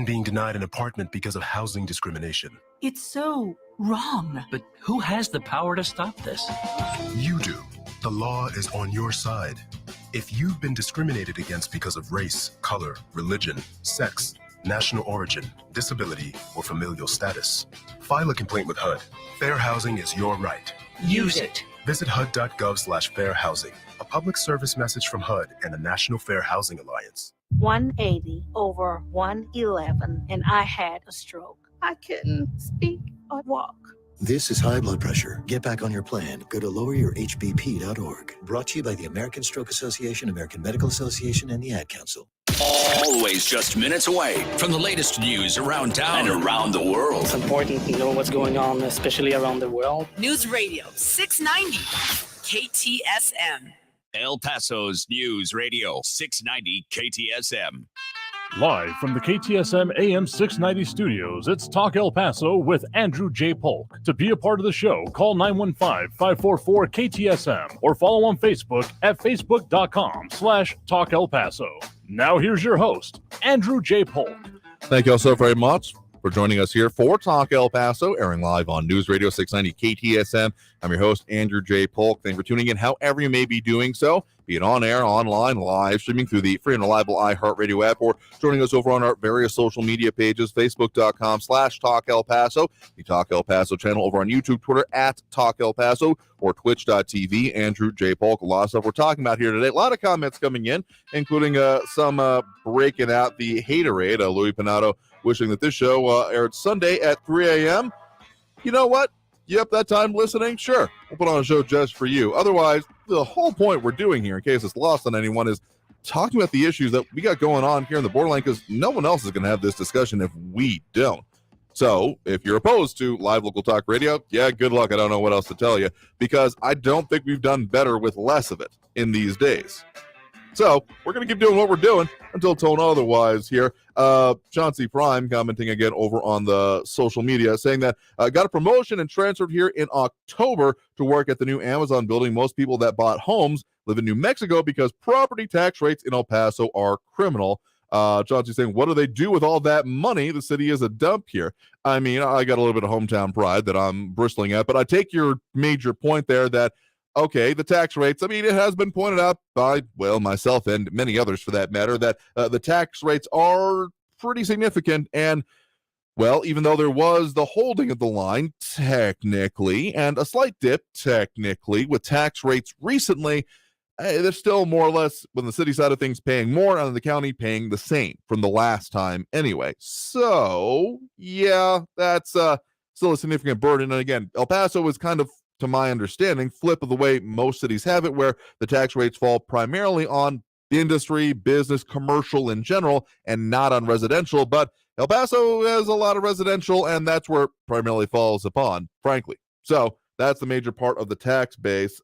being denied an apartment because of housing discrimination. It's so wrong. But who has the power to stop this? You do. The law is on your side. If you've been discriminated against because of race, color, religion, sex, national origin, disability, or familial status, file a complaint with HUD. Fair housing is your right. Use it. Visit HUD.gov/fair housing, a public service message from HUD and the National Fair Housing Alliance. 180 over 111, and I had a stroke. I couldn't speak or walk. This is high blood pressure. Get back on your plan. Go to loweryourhbp.org. Brought to you by the American Stroke Association, American Medical Association, and the Ad Council. Always just minutes away from the latest news around town and around the world. It's important to know what's going on, especially around the world. News Radio 690 KTSM. El Paso's News Radio 690 KTSM. Live from the KTSM AM 690 studios, it's Talk El Paso with Andrew J. Polk. To be a part of the show, call 915-544-KTSM or follow on Facebook at facebook.com/Talk El Paso. Now here's your host, Andrew J. Polk. Thank you all so very much for joining us here for Talk El Paso, airing live on News Radio 690 KTSM. I'm your host, Andrew J. Polk. Thank you for tuning in, however you may be doing so, be it on air, online, live, streaming through the free and reliable iHeartRadio app, or joining us over on our various social media pages, facebook.com/Talk El Paso, the Talk El Paso channel over on YouTube, Twitter at Talk El Paso, or twitch.tv, Andrew J. Polk. A lot of stuff we're talking about here today. A lot of comments coming in, including some breaking out the haterade. Louis Pinato wishing that this show aired Sunday at 3 a.m. You know what? You up that time listening? Sure. We'll put on a show just for you. Otherwise, the whole point we're doing here, in case it's lost on anyone, is talking about the issues that we got going on here in the borderline, because no one else is going to have this discussion if we don't. So if you're opposed to live local talk radio, yeah, good luck. I don't know what else to tell you, because I don't think we've done better with less of it in these days. So we're going to keep doing what we're doing until told otherwise here. Chauncey Prime commenting again over on the social media saying that got a promotion and transferred here in October to work at the new Amazon building. Most people that bought homes live in New Mexico because property tax rates in El Paso are criminal. Chauncey saying, what do they do with all that money? The city is a dump here. I mean, I got a little bit of hometown pride that I'm bristling at, but I take your major point there that, okay, the tax rates, I mean, it has been pointed out by, well, myself and many others for that matter, that the tax rates are pretty significant. And, well, even though there was the holding of the line, technically, and a slight dip, technically, with tax rates recently, they're still more or less, when the city side of things, paying more, and the county paying the same from the last time anyway. So, yeah, that's still a significant burden. And again, El Paso was kind of, to my understanding, flip of the way most cities have it, where the tax rates fall primarily on industry, business, commercial in general, and not on residential. But El Paso has a lot of residential, and that's where it primarily falls upon, frankly. So that's the major part of the tax base.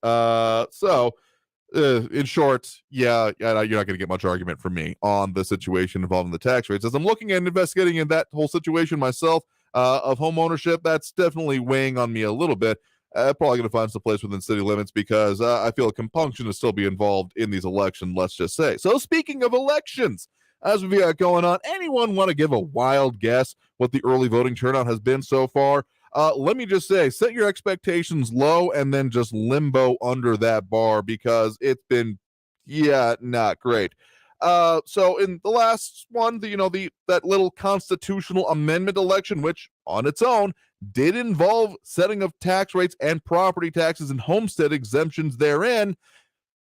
In short, yeah, you're not going to get much argument from me on the situation involving the tax rates. As I'm looking at investigating in that whole situation myself of home ownership, that's definitely weighing on me a little bit. Probably going to find some place within city limits because I feel a compunction to still be involved in these elections, let's just say. So speaking of elections, as we got going on, anyone want to give a wild guess what the early voting turnout has been so far? Let me just say, set your expectations low and then just limbo under that bar because it's been, not great. So in the last one, that little constitutional amendment election, which on its own did involve setting of tax rates and property taxes and homestead exemptions therein.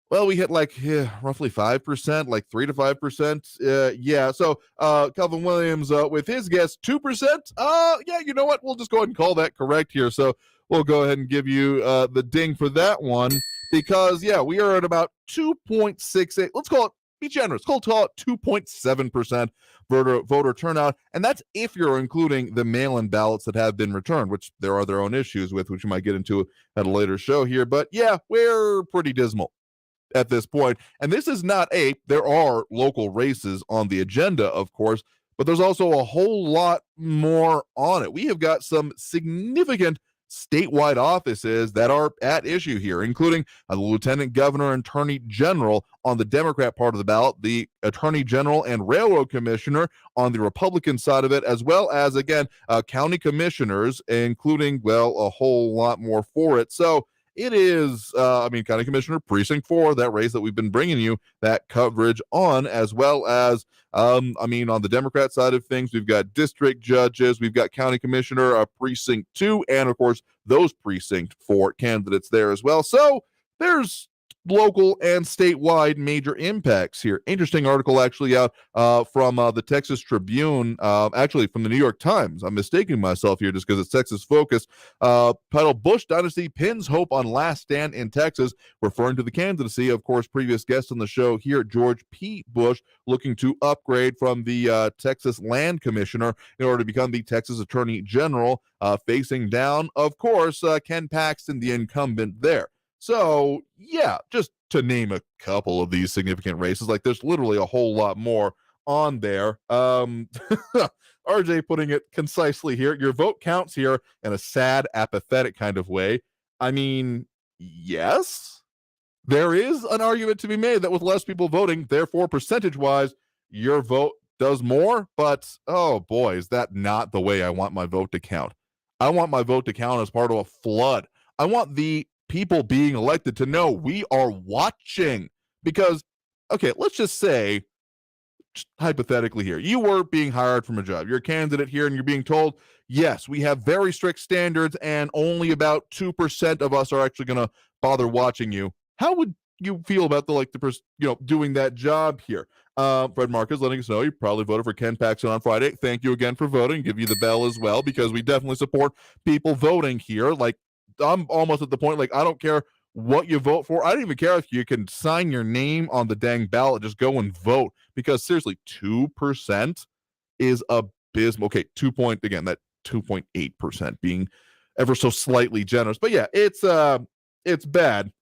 Well, we hit roughly 5%, like 3 to 5%. So Calvin Williams with his guess, 2%. You know what? We'll just go ahead and call that correct here. So we'll go ahead and give you the ding for that one because, we are at about 2.68. Let's call it, be generous, call it 2.7% voter turnout. And that's if you're including the mail-in ballots that have been returned, which there are their own issues with, which we might get into at a later show here. But we're pretty dismal at this point. And this is not there are local races on the agenda, of course, but there's also a whole lot more on it. We have got some significant statewide offices that are at issue here, including the lieutenant governor and attorney general on the Democrat part of the ballot, the attorney general and railroad commissioner on the Republican side of it, as well as, again, county commissioners, including, a whole lot more for it. So it is, County Commissioner Precinct 4, that race that we've been bringing you that coverage on, as well as, on the Democrat side of things, we've got district judges, we've got County Commissioner Precinct 2, and, of course, those Precinct 4 candidates there as well. So there's local and statewide major impacts here. Interesting article actually out from the Texas Tribune, actually from the New York Times. I'm mistaking myself here just because it's Texas focused. Titled Bush Dynasty Pins Hope on Last Stand in Texas, referring to the candidacy, of course, previous guest on the show here, George P. Bush, looking to upgrade from the Texas Land Commissioner in order to become the Texas Attorney General, facing down, of course, Ken Paxton, the incumbent there. So, just to name a couple of these significant races, there's literally a whole lot more on there. RJ putting it concisely here, your vote counts here in a sad, apathetic kind of way. I mean, yes, there is an argument to be made that with less people voting, therefore, percentage-wise, your vote does more, but, oh boy, is that not the way I want my vote to count. I want my vote to count as part of a flood. I want the people being elected to know we are watching because, okay, let's just say, hypothetically here, you were being hired from a job. You're a candidate here and you're being told, yes, we have very strict standards and only about 2% of us are actually going to bother watching you. How would you feel about doing that job here? Fred Marcus letting us know you probably voted for Ken Paxton on Friday. Thank you again for voting. Give you the bell as well because we definitely support people voting here. I'm almost at the point, I don't care what you vote for. I don't even care if you can sign your name on the dang ballot. Just go and vote because seriously, 2% is abysmal. Okay, 2 point, again, that 2.8%, being ever so slightly generous. But yeah, it's bad.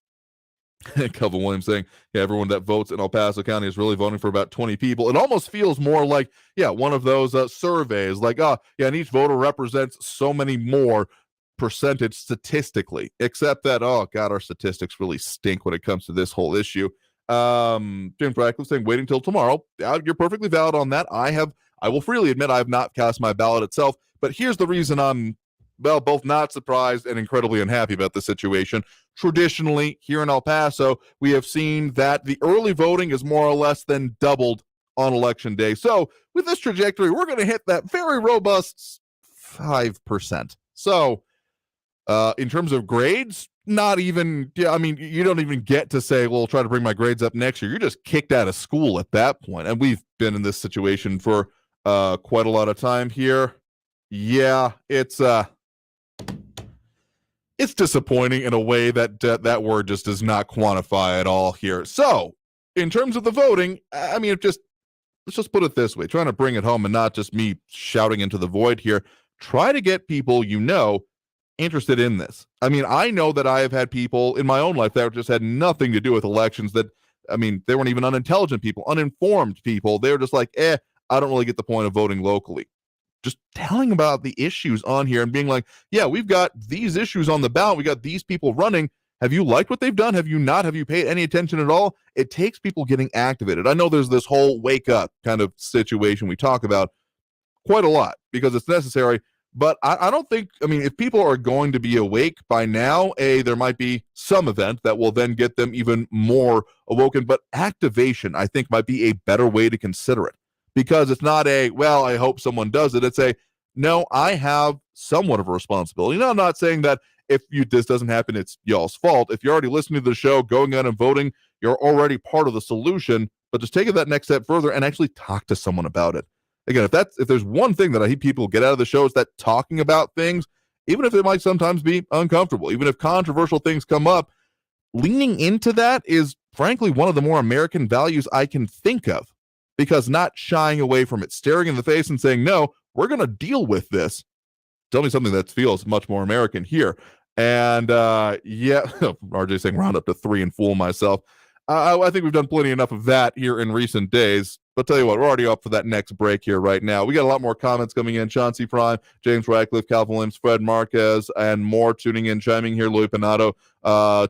Kelvin Williams saying, yeah, everyone that votes in El Paso County is really voting for about 20 people. It almost feels more like, one of those surveys, like, and each voter represents so many more percentage statistically, except that, oh God, our statistics really stink when it comes to this whole issue. James Radcliffe saying, waiting till tomorrow. You're perfectly valid on that. I will freely admit I have not cast my ballot itself, but here's the reason I'm both not surprised and incredibly unhappy about the situation. Traditionally, here in El Paso, we have seen that the early voting is more or less than doubled on election day. So with this trajectory, we're going to hit that very robust 5%. So in terms of grades, not even, you don't even get to say, well, try to bring my grades up next year. You're just kicked out of school at that point. And we've been in this situation for quite a lot of time here. Yeah, it's disappointing in a way that that word just does not quantify at all here. So, in terms of the voting, let's just put it this way, trying to bring it home and not just me shouting into the void here. Try to get people interested in this. I know that I have had people in my own life that just had nothing to do with elections that, they weren't even unintelligent people, uninformed people. They were just like, I don't really get the point of voting locally. Just telling about the issues on here and being like, yeah, we've got these issues on the ballot. We got these people running. Have you liked what they've done? Have you not? Have you paid any attention at all? It takes people getting activated. I know there's this whole wake up kind of situation we talk about quite a lot because it's necessary. But I don't think, if people are going to be awake by now, there might be some event that will then get them even more awoken. But activation, I think, might be a better way to consider it. Because it's not I hope someone does it. It's no, I have somewhat of a responsibility. I'm not saying that if this doesn't happen, it's y'all's fault. If you're already listening to the show, going out and voting, you're already part of the solution. But just take it that next step further and actually talk to someone about it. Again, if there's one thing that I hate people get out of the show, is that talking about things, even if it might sometimes be uncomfortable, even if controversial things come up, leaning into that is frankly one of the more American values I can think of. Because not shying away from it, staring in the face and saying, no, we're going to deal with this. Tell me something that feels much more American here. And RJ saying round up to 3 and fool myself. I think we've done plenty enough of that here in recent days. But tell you what, we're already up for that next break here right now. We got a lot more comments coming in. Chauncey Prime, James Radcliffe, Calvin Williams, Fred Marquez, and more tuning in, chiming here. Louis Pinato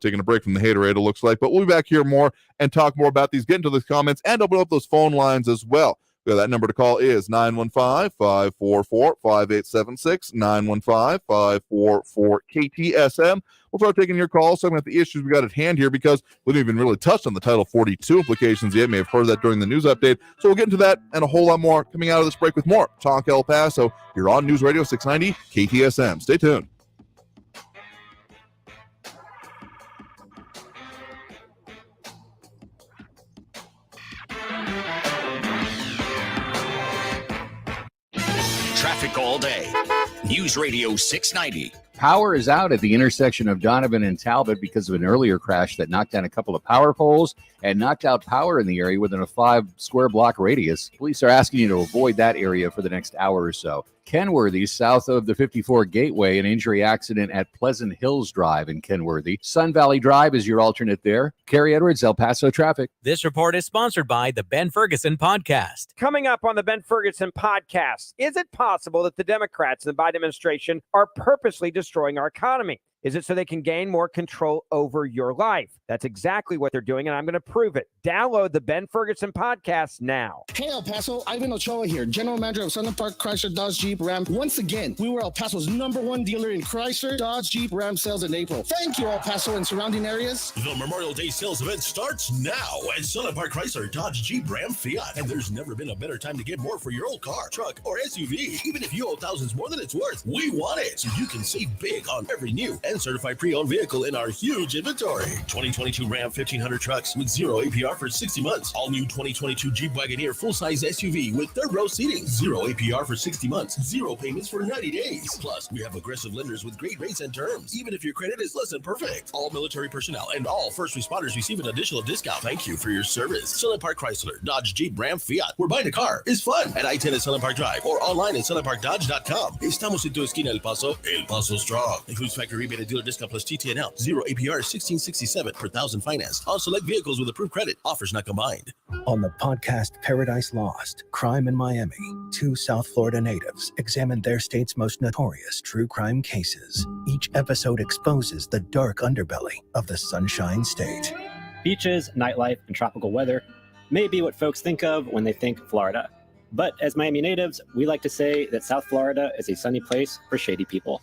taking a break from the haterade, it looks like. But we'll be back here more and talk more about these, get into the comments, and open up those phone lines as well. That number to call is 915-544-5876, 915-544-KTSM. We'll start taking your calls, talking about the issues we got at hand here, because we haven't even really touched on the Title 42 implications yet. You may have heard that during the news update. So we'll get into that and a whole lot more coming out of this break with more Talk El Paso. You're on News Radio 690 KTSM. Stay tuned. Traffic all day. News Radio 690. Power is out at the intersection of Donovan and Talbot because of an earlier crash that knocked down a couple of power poles and knocked out power in the area within a 5-square block radius. Police are asking you to avoid that area for the next hour or so. Kenworthy, south of the 54 Gateway, an injury accident at Pleasant Hills Drive in Kenworthy. Sun Valley Drive is your alternate there. Carrie Edwards, El Paso traffic. This report is sponsored by the Ben Ferguson Podcast. Coming up on the Ben Ferguson Podcast, is it possible that the Democrats and the Biden administration are purposely destroying our economy? Is it so they can gain more control over your life? That's exactly what they're doing, and I'm going to prove it. Download the Ben Ferguson Podcast now. Hey, El Paso, Ivan Ochoa here, General Manager of Southern Park Chrysler Dodge Jeep Ram. Once again, we were El Paso's #1 dealer in Chrysler, Dodge, Jeep, Ram sales in April. Thank you, El Paso and surrounding areas. The Memorial Day sales event starts now at Southern Park Chrysler, Dodge, Jeep, Ram, Fiat. And there's never been a better time to get more for your old car, truck, or SUV. Even if you owe thousands more than it's worth, we want it. So you can save big on every new and and certified pre-owned vehicle in our huge inventory. 2022 Ram 1500 trucks with 0 APR for 60 months. All new 2022 Jeep Wagoneer full-size SUV with third row seating. 0 APR for 60 months. 0 payments for 90 days. Plus, we have aggressive lenders with great rates and terms, even if your credit is less than perfect. All military personnel and all first responders receive an additional discount. Thank you for your service. Sunland Park Chrysler, Dodge, Jeep, Ram, Fiat. Where buying a car is fun at I-10 at Sunland Park Drive or online at sunlandparkdodge.com. Estamos en tu esquina El Paso. El Paso Strong. Includes factory rebate and dealer discount plus TTNL. 0 APR is $16.67 per thousand finance on select vehicles with approved credit. Offers not combined. On the podcast Paradise Lost, Crime in Miami, 2 South Florida natives examine their state's most notorious true crime cases. Each episode exposes the dark underbelly of the Sunshine State. Beaches, nightlife, and tropical weather may be what folks think of when they think Florida. But as Miami natives, we like to say that South Florida is a sunny place for shady people.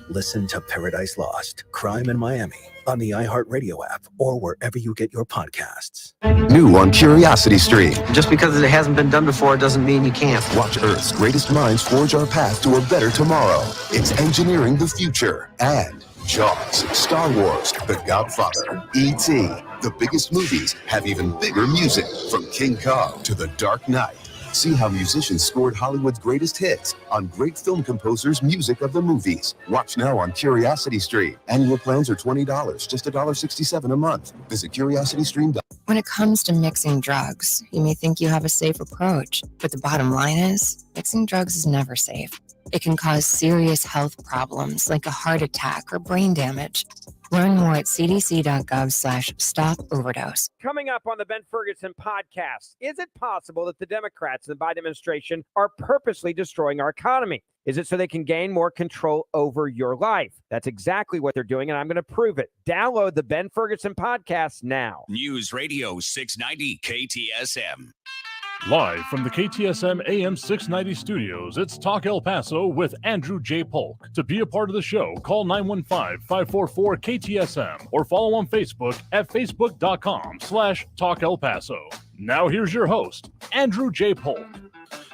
Listen to Paradise Lost, Crime in Miami on the iHeartRadio app or wherever you get your podcasts. New on Curiosity Stream. Just because it hasn't been done before doesn't mean you can't. Watch Earth's greatest minds forge our path to a better tomorrow. It's engineering the future. And Jaws, Star Wars, The Godfather, E.T. The biggest movies have even bigger music, from King Kong to The Dark Knight. See how musicians scored Hollywood's greatest hits on great film composers' music of the movies. Watch now on Curiosity Stream. Annual plans are $20, just $1.67 a month. Visit CuriosityStream.com. When it comes to mixing drugs, you may think you have a safe approach, but the bottom line is, mixing drugs is never safe. It can cause serious health problems like a heart attack or brain damage. Learn more at cdc.gov/stop-overdose. Coming up on the Ben Ferguson podcast, is it possible that the Democrats and the Biden administration are purposely destroying our economy? Is it so they can gain more control over your life? That's exactly what they're doing, and I'm going to prove it. Download the Ben Ferguson podcast now. News Radio 690 KTSM. Live from the KTSM AM 690 studios, it's Talk El Paso with Andrew J. Polk. To be a part of the show, call 915-544-KTSM or follow on Facebook at facebook.com/Talk El Paso. Now here's your host, Andrew J. Polk.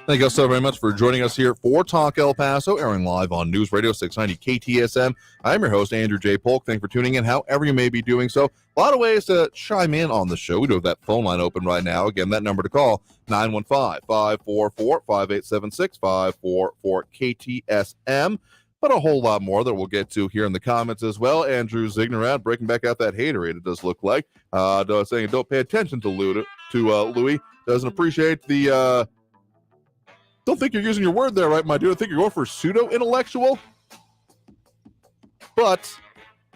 Thank you so very much for joining us here for Talk El Paso, airing live on News Radio 690 KTSM. I'm your host, Andrew J. Polk. Thanks for tuning in, however you may be doing so. A lot of ways to chime in on the show. We do have that phone line open right now. Again, that number to call, 915-544-5876, 544-KTSM. But a whole lot more that we'll get to here in the comments as well. Andrew Zignerad breaking back out that haterade, it does look like. Saying don't pay attention to Louis. Doesn't appreciate the... Don't think you're using your word there, right, my dude? I think you're going for pseudo-intellectual. But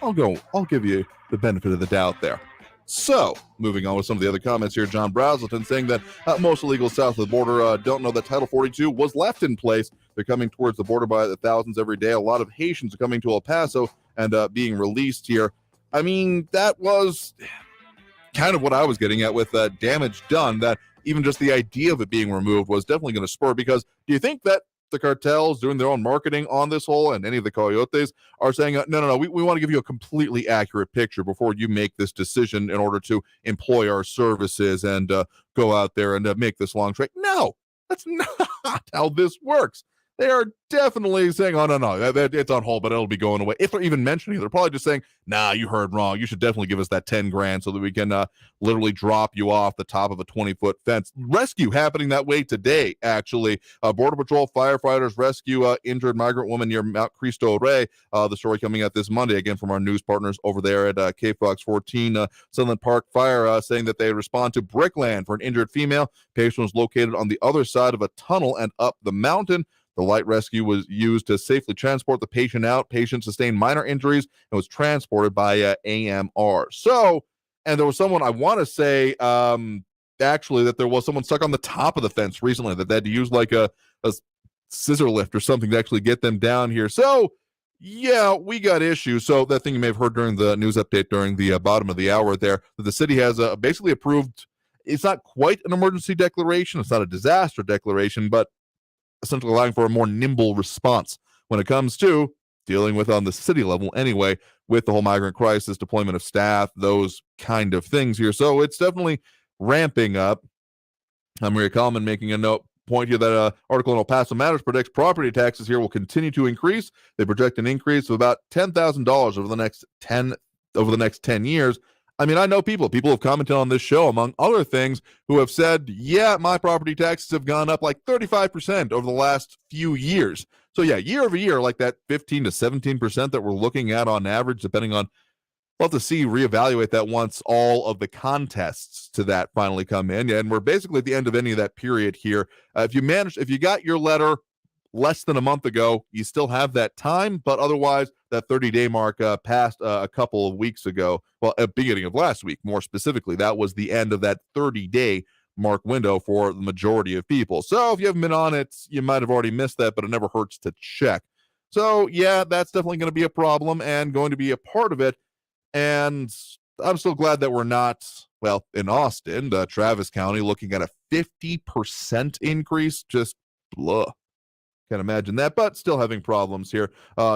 I'll give you the benefit of the doubt there. So, moving on with some of the other comments here, John Brazelton saying that most illegals south of the border don't know that Title 42 was left in place. They're coming towards the border by the thousands every day. A lot of Haitians are coming to El Paso and being released here. I mean, that was kind of what I was getting at with damage done, that even just the idea of it being removed was definitely going to spur, because do you think that the cartels doing their own marketing on this whole, and any of the coyotes are saying, no, we want to give you a completely accurate picture before you make this decision in order to employ our services and go out there and make this long trek? No, that's not how this works. They are definitely saying, oh, no, it's on hold, but it'll be going away. If they're even mentioning it, they're probably just saying, nah, you heard wrong. You should definitely give us that 10 grand so that we can literally drop you off the top of a 20-foot fence. Rescue happening that way today, actually. Border Patrol firefighters rescue injured migrant woman near Mount Cristo Rey. The story coming out this Monday, again, from our news partners over there at KFOX 14. Sunland Park Fire saying that they respond to Brickland for an injured female. Patient was located on the other side of a tunnel and up the mountain. The light rescue was used to safely transport the patient out. Patient sustained minor injuries and was transported by AMR. So, and there was someone, I want to say, actually, that there was someone stuck on the top of the fence recently that they had to use like a scissor lift or something to actually get them down here. So, yeah, we got issues. So that thing you may have heard during the news update during the bottom of the hour there, that the city has basically approved, it's not quite an emergency declaration. It's not a disaster declaration, but essentially allowing for a more nimble response when it comes to dealing with, on the city level anyway, with the whole migrant crisis, deployment of staff, those kind of things here. So it's definitely ramping up. Maria Kalman making a note, point here that article in El Paso Matters predicts property taxes here will continue to increase. They project an increase of about $10,000 over the next 10 years. I mean, I know people have commented on this show, among other things, who have said, yeah, my property taxes have gone up like 35% over the last few years. So yeah, year over year, like that 15 to 17% that we're looking at on average, depending on, we'll have to see, reevaluate that once all of the contests to that finally come in. Yeah, and we're basically at the end of any of that period here. If you got your letter less than a month ago, you still have that time, but otherwise that 30-day mark passed a couple of weeks ago. Well, at the beginning of last week, more specifically, that was the end of that 30-day mark window for the majority of people. So if you haven't been on it, you might have already missed that, but it never hurts to check. So yeah, that's definitely going to be a problem and going to be a part of it. And I'm so glad that we're not, well, in Austin, Travis County, looking at a 50% increase. Just blah. Can't imagine that, but still having problems here.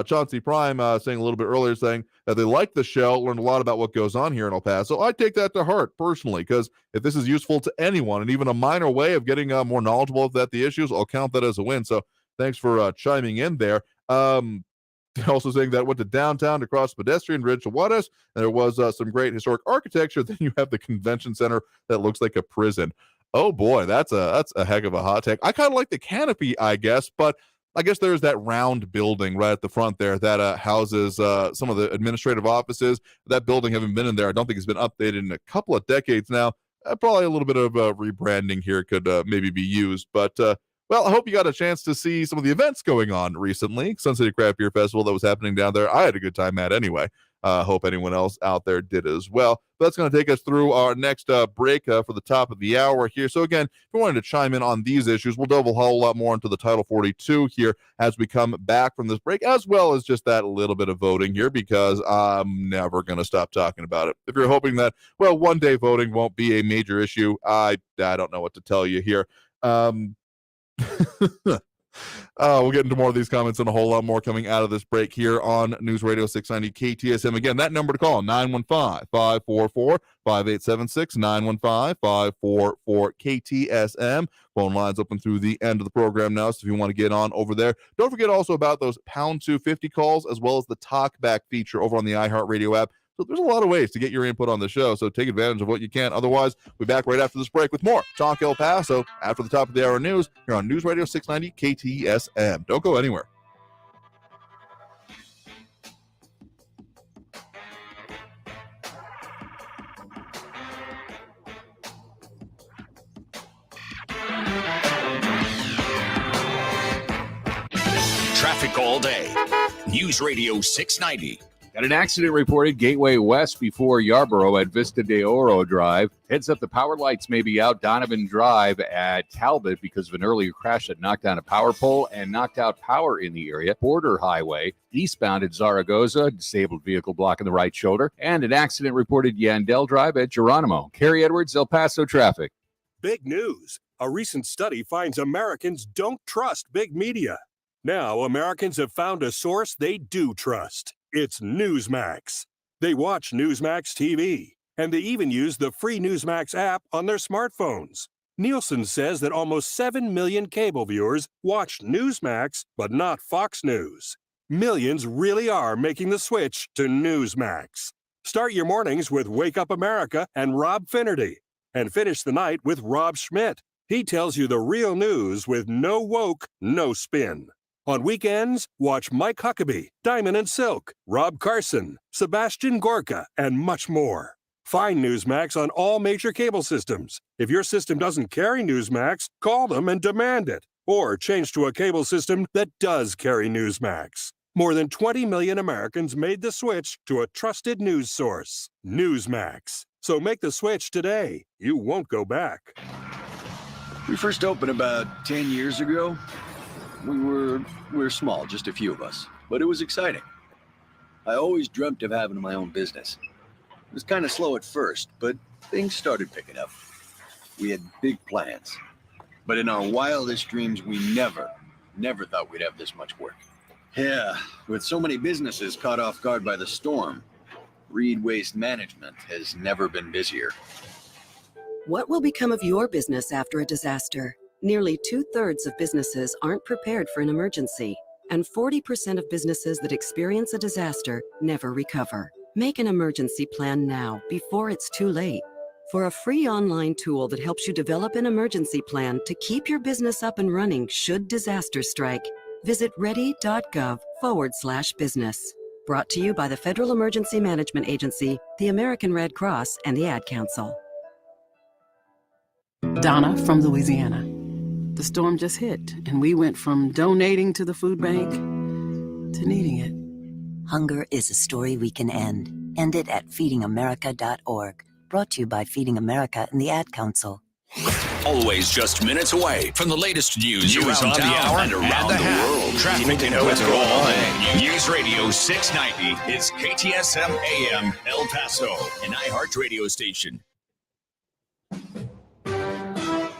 Chauncey Prime saying a little bit earlier, saying that they like the show, learned a lot about what goes on here in El Paso. I take that to heart personally, because if this is useful to anyone and even a minor way of getting more knowledgeable about the issues, I'll count that as a win. So thanks for chiming in there. Also saying that went to downtown to cross the pedestrian bridge to Juarez, and there was some great historic architecture. Then you have the convention center that looks like a prison. Oh boy, that's a heck of a hot take. I kind of like the canopy, I guess, but I guess there's that round building right at the front there that houses some of the administrative offices. That building, haven't been in there. I don't think it's been updated in a couple of decades now. Probably a little bit of rebranding here could maybe be used, but well, I hope you got a chance to see some of the events going on recently. Sun City Craft Beer Festival that was happening down there. I had a good time at anyway. Hope anyone else out there did as well. But that's going to take us through our next break for the top of the hour here. So again, if you wanted to chime in on these issues, we'll delve a whole lot more into the Title 42 here as we come back from this break, as well as just that little bit of voting here, because I'm never going to stop talking about it. If you're hoping that, well, one day voting won't be a major issue, I don't know what to tell you here. We'll get into more of these comments and a whole lot more coming out of this break here on News Radio 690 KTSM. Again, that number to call, 915-544-5876, 915-544-KTSM. Phone lines open through the end of the program now, so if you want to get on over there. Don't forget also about those pound 250 calls, as well as the talkback feature over on the iHeartRadio app. So there's a lot of ways to get your input on the show, so take advantage of what you can. Otherwise, we'll be back right after this break with more Talk El Paso after the top of the hour news here on News Radio 690 KTSM. Don't go anywhere. Traffic all day. News Radio 690. Got an accident reported Gateway West before Yarborough at Vista de Oro Drive. Heads up, the power lights may be out Donovan Drive at Talbot because of an earlier crash that knocked down a power pole and knocked out power in the area. Border Highway, eastbound at Zaragoza, disabled vehicle blocking the right shoulder. And an accident reported Yandell Drive at Geronimo. Carrie Edwards, El Paso traffic. Big news. A recent study finds Americans don't trust big media. Now, Americans have found a source they do trust. It's Newsmax. They watch Newsmax TV, and they even use the free Newsmax app on their smartphones. Nielsen says that almost 7 million cable viewers watch Newsmax, but not Fox News. Millions really are making the switch to Newsmax. Start your mornings with Wake Up America and Rob Finnerty, and finish the night with Rob Schmidt. He tells you the real news with no woke, no spin. On weekends, watch Mike Huckabee, Diamond and Silk, Rob Carson, Sebastian Gorka, and much more. Find Newsmax on all major cable systems. If your system doesn't carry Newsmax, call them and demand it. Or change to a cable system that does carry Newsmax. More than 20 million Americans made the switch to a trusted news source, Newsmax. So make the switch today. You won't go back. We first opened about 10 years ago. We were small, just a few of us, but it was exciting. I always dreamt of having my own business. It was kind of slow at first, but things started picking up. We had big plans, but in our wildest dreams, we never thought we'd have this much work. Yeah, with so many businesses caught off guard by the storm, Reed Waste Management has never been busier. What will become of your business after a disaster? Nearly 2/3 of businesses aren't prepared for an emergency, and 40% of businesses that experience a disaster never recover. Make an emergency plan now before it's too late. For a free online tool that helps you develop an emergency plan to keep your business up and running should disaster strike, visit ready.gov/business. Brought to you by the Federal Emergency Management Agency, the American Red Cross, and the Ad Council. Donna from Louisiana. The storm just hit, and we went from donating to the food bank to needing it. Hunger is a story we can end. End it at feedingamerica.org. Brought to you by Feeding America and the Ad Council. Always just minutes away from the latest news around on the town hour and around the world. Traffic and what's weather going all on. day. News Radio 690 is KTSM AM El Paso, an iHeart radio station.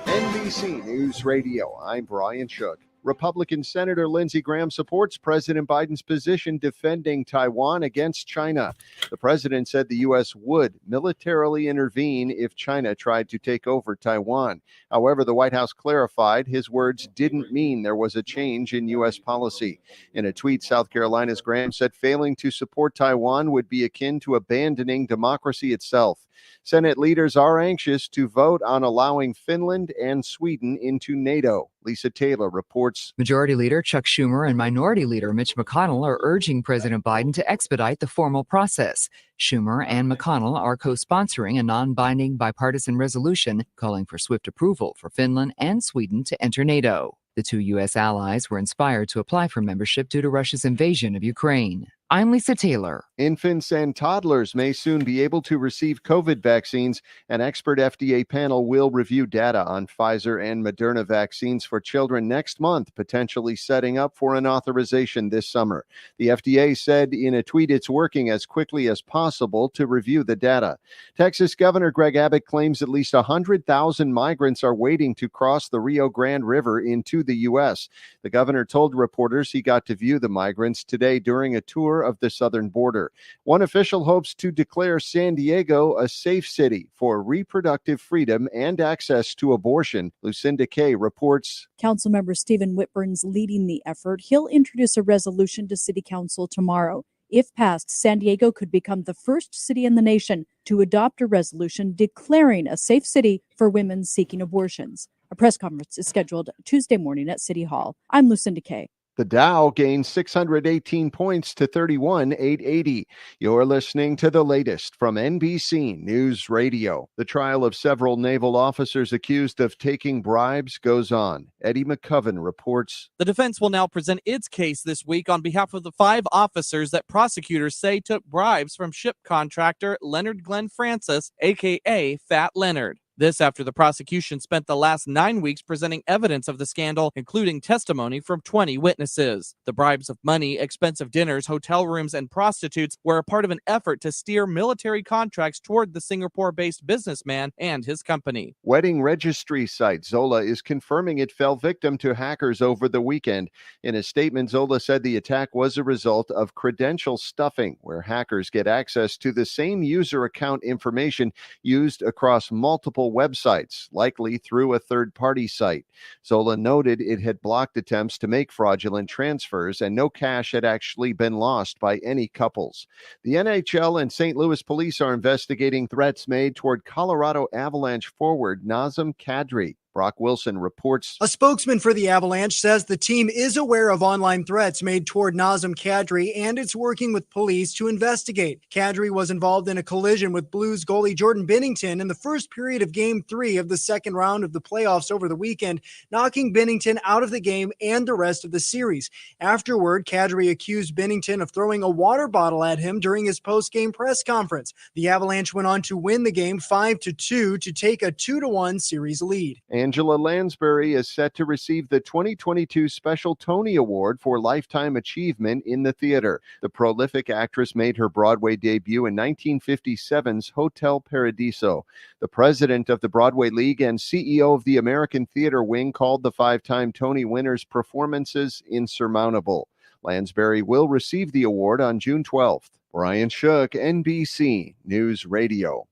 NBC News Radio, I'm Brian Shook. Republican Senator Lindsey Graham supports President Biden's position defending Taiwan against China. The president said the U.S. would militarily intervene if China tried to take over Taiwan. However, the White House clarified his words didn't mean there was a change in U.S. policy. In a tweet, South Carolina's Graham said failing to support Taiwan would be akin to abandoning democracy itself. Senate leaders are anxious to vote on allowing Finland and Sweden into NATO. Lisa Taylor reports. Majority Leader Chuck Schumer and Minority Leader Mitch McConnell are urging President Biden to expedite the formal process. Schumer and McConnell are co-sponsoring a non-binding bipartisan resolution calling for swift approval for Finland and Sweden to enter NATO. The two U.S. allies were inspired to apply for membership due to Russia's invasion of Ukraine. I'm Lisa Taylor. Infants and toddlers may soon be able to receive COVID vaccines. An expert FDA panel will review data on Pfizer and Moderna vaccines for children next month, potentially setting up for an authorization this summer. The FDA said in a tweet it's working as quickly as possible to review the data. Texas Governor Greg Abbott claims at least 100,000 migrants are waiting to cross the Rio Grande River into the U.S. The governor told reporters he got to view the migrants today during a tour of the southern border. One official hopes to declare San Diego a safe city for reproductive freedom and access to abortion. Lucinda Kay reports. Councilmember Stephen Whitburn's leading the effort. He'll introduce a resolution to City Council tomorrow. If passed, San Diego could become the first city in the nation to adopt a resolution declaring a safe city for women seeking abortions. A press conference is scheduled Tuesday morning at City Hall. I'm Lucinda Kay. The Dow gained 618 points to 31,880. You're listening to the latest from NBC News Radio. The trial of several naval officers accused of taking bribes goes on. Eddie McCoven reports. The defense will now present its case this week on behalf of the 5 officers that prosecutors say took bribes from ship contractor Leonard Glenn Francis, a.k.a. Fat Leonard. This after the prosecution spent the last 9 weeks presenting evidence of the scandal, including testimony from 20 witnesses. The bribes of money, expensive dinners, hotel rooms, and prostitutes were a part of an effort to steer military contracts toward the Singapore-based businessman and his company. Wedding registry site Zola is confirming it fell victim to hackers over the weekend. In a statement, Zola said the attack was a result of credential stuffing, where hackers get access to the same user account information used across multiple websites, likely through a third-party site. Zola noted it had blocked attempts to make fraudulent transfers and no cash had actually been lost by any couples. The NHL and St. Louis police are investigating threats made toward Colorado Avalanche forward Nazem Kadri. Brock Wilson reports. A spokesman for the Avalanche says the team is aware of online threats made toward Nazem Kadri and it's working with police to investigate. Kadri was involved in a collision with Blues goalie Jordan Binnington in the first period of Game 3 of the second round of the playoffs over the weekend, knocking Binnington out of the game and the rest of the series. Afterward, Kadri accused Binnington of throwing a water bottle at him during his post-game press conference. The Avalanche went on to win the game 5-2 to take a 2-1 series lead. Angela Lansbury is set to receive the 2022 Special Tony Award for Lifetime Achievement in the Theater. The prolific actress made her Broadway debut in 1957's Hotel Paradiso. The president of the Broadway League and CEO of the American Theater Wing called the 5-time Tony winners' performances insurmountable. Lansbury will receive the award on June 12th. Brian Shook, NBC News Radio.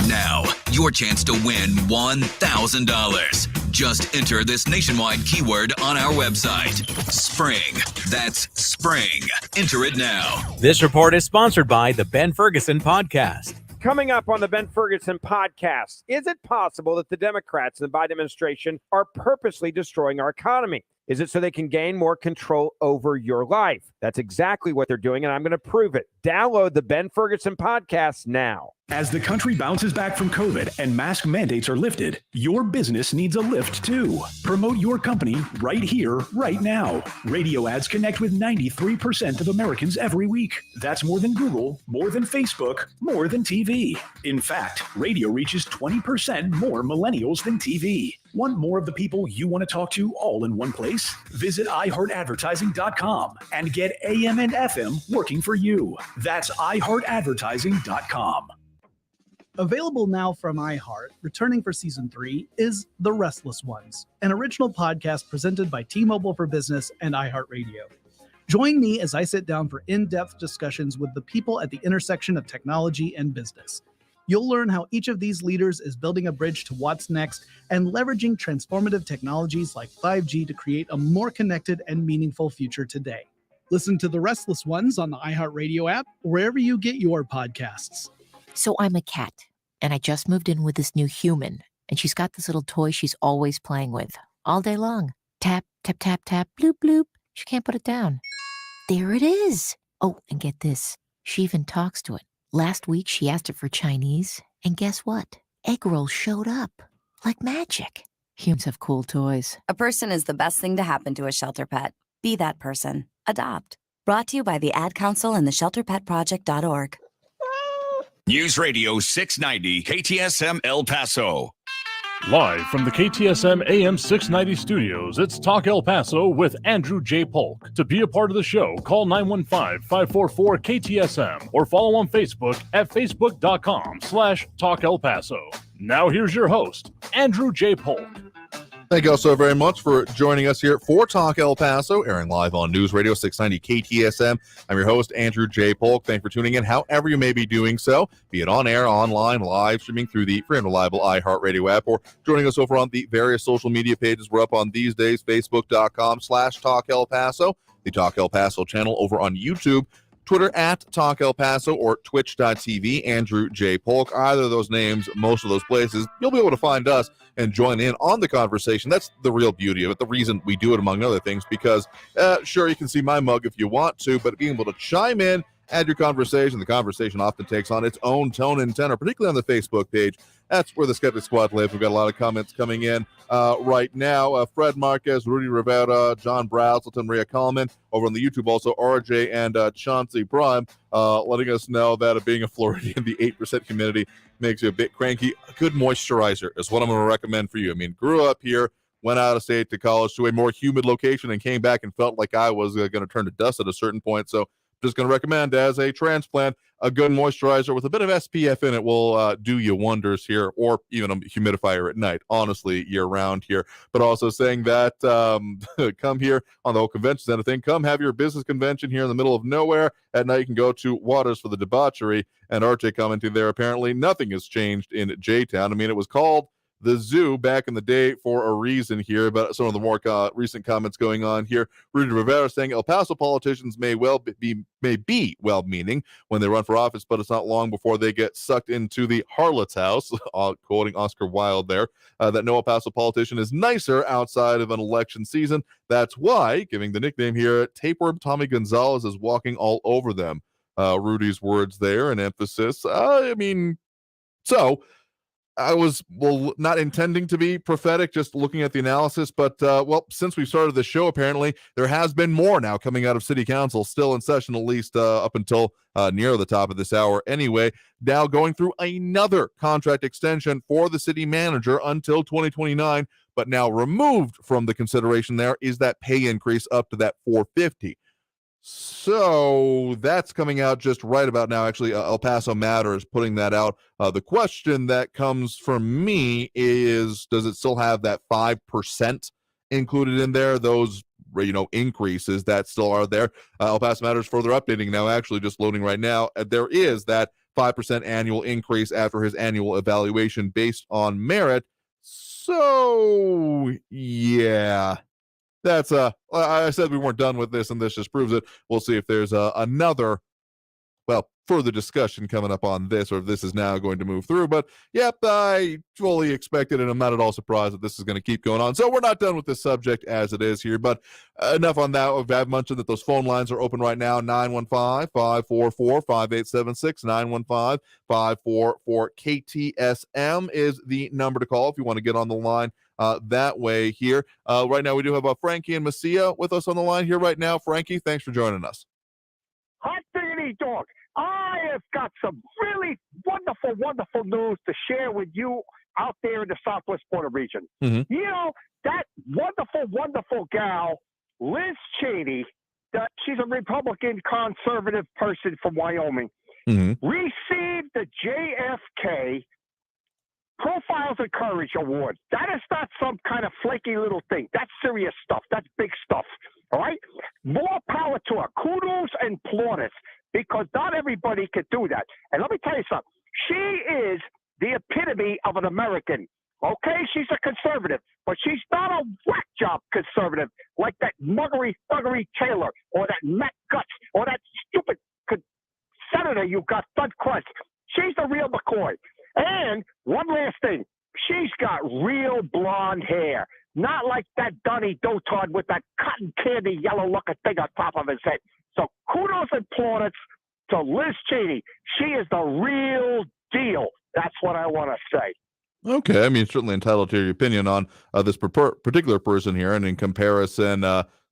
Now, your chance to win $1,000. Just enter this nationwide keyword on our website. Spring. That's spring. Enter it now. This report is sponsored by the Ben Ferguson Podcast. Coming up on the Ben Ferguson podcast, is it possible that the Democrats and the Biden administration are purposely destroying our economy? Is it so they can gain more control over your life? That's exactly what they're doing, and I'm going to prove it. Download the Ben Ferguson podcast now. As the country bounces back from COVID and mask mandates are lifted, your business needs a lift too. Promote your company right here, right now. Radio ads connect with 93% of Americans every week. That's more than Google, more than Facebook, more than TV. In fact, radio reaches 20% more millennials than TV. Want more of the people you want to talk to all in one place? Visit iHeartAdvertising.com and get AM and FM working for you. That's iHeartAdvertising.com. Available now from iHeart, returning for Season 3, is The Restless Ones, an original podcast presented by T-Mobile for Business and iHeartRadio. Join me as I sit down for in-depth discussions with the people at the intersection of technology and business. You'll learn how each of these leaders is building a bridge to what's next and leveraging transformative technologies like 5G to create a more connected and meaningful future today. Listen to The Restless Ones on the iHeartRadio app, or wherever you get your podcasts. So I'm a cat, and I just moved in with this new human, and she's got this little toy she's always playing with, all day long. Tap, tap, tap, tap, bloop, bloop. She can't put it down. There it is. Oh, and get this. She even talks to it. Last week, she asked it for Chinese, and guess what? Egg rolls showed up. Like magic. Humans have cool toys. A person is the best thing to happen to a shelter pet. Be that person. Adopt. Brought to you by the Ad Council and the ShelterPetProject.org. News Radio 690 KTSM El Paso. Live from the KTSM AM 690 studios, it's Talk El Paso with Andrew J. Polk. To be a part of the show, call 915-544-KTSM or follow on Facebook at facebook.com/Talk El Paso. Now here's your host, Andrew J. Polk. Thank you all so very much for joining us here for Talk El Paso, airing live on News Radio 690 KTSM. I'm your host, Andrew J. Polk. Thanks for tuning in, however you may be doing so, be it on air, online, live streaming through the free and reliable iHeartRadio app, or joining us over on the various social media pages we're up on these days, facebook.com/Talk El Paso, the Talk El Paso channel over on YouTube, Twitter at Talk El Paso, or twitch.tv, Andrew J. Polk. Either of those names, most of those places, you'll be able to find us and join in on the conversation. That's the real beauty of it, the reason we do it, among other things, because sure, you can see my mug if you want to, but being able to chime in, add your conversation, the conversation often takes on its own tone and tenor, particularly on the Facebook page. That's where the Skeptic Squad lives. We've got a lot of comments coming in right now. Fred Marquez, Rudy Rivera, John Brazelton, Maria Coleman. Over on the YouTube also, RJ and Chauncey Prime letting us know that being a Floridian, the 8% community makes you a bit cranky. A good moisturizer is what I'm going to recommend for you. I mean, grew up here, went out of state to college to a more humid location and came back and felt like I was going to turn to dust at a certain point. So just going to recommend, as a transplant, a good moisturizer with a bit of SPF in it will do you wonders here, or even a humidifier at night, honestly, year-round here. But also saying that come here on the whole convention center thing. Come have your business convention here in the middle of nowhere. At night, you can go to Waters for the Debauchery. And RJ commenting there, apparently nothing has changed in J-Town. I mean, it was called the zoo back in the day for a reason here, but some of the more recent comments going on here. Rudy Rivera saying El Paso politicians may be well-meaning when they run for office, but it's not long before they get sucked into the harlot's house, quoting Oscar Wilde there, that no El Paso politician is nicer outside of an election season. That's why, giving the nickname here, Tapeworm Tommy Gonzalez is walking all over them. Rudy's words there, an emphasis. I was, not intending to be prophetic, just looking at the analysis, but, since we started the show, apparently, there has been more now coming out of City Council, still in session, at least up until near the top of this hour anyway, now going through another contract extension for the city manager until 2029, but now removed from the consideration there is that pay increase up to that $450. So that's coming out just right about now. Actually, El Paso Matter is putting that out. The question that comes from me is, does it still have that 5% included in there? Those, increases that still are there. El Paso Matter is further updating now, actually just loading right now. There is that 5% annual increase after his annual evaluation based on merit. So Yeah. That's I said we weren't done with this, and this just proves it. We'll see if there's another, further discussion coming up on this, or if this is now going to move through. But yep, I fully expected, and I'm not at all surprised that this is going to keep going on. So we're not done with this subject as it is here. But enough on that. I've mentioned that those phone lines are open right now. 915-544-5876. 915-544-KTSM is the number to call if you want to get on the line that way here. Right now, we do have Frankie and Messia with us on the line here right now. Frankie, thanks for joining us. Hot diggity dog. I have got some really wonderful, wonderful news to share with you out there in the Southwest border region. Mm-hmm. You know, that wonderful, wonderful gal, Liz Cheney, she's a Republican conservative person from Wyoming, received the JFK Profiles of Courage Award. That is not some kind of flaky little thing. That's serious stuff. That's big stuff. All right? More power to her. Kudos and plaudits, because not everybody could do that. And let me tell you something. She is the epitome of an American. Okay? She's a conservative, but she's not a whack job conservative like that muggery, thuggery Taylor or that Matt Guts or that stupid senator you got, Thud Crunch. She's the real McCoy. And one last thing. She's got real blonde hair. Not like that Donnie Dotard with that cotton candy yellow looking thing on top of his head. So kudos and plaudits to Liz Cheney. She is the real deal. That's what I want to say. Okay, I mean, certainly entitled to your opinion on this particular person here, and in comparison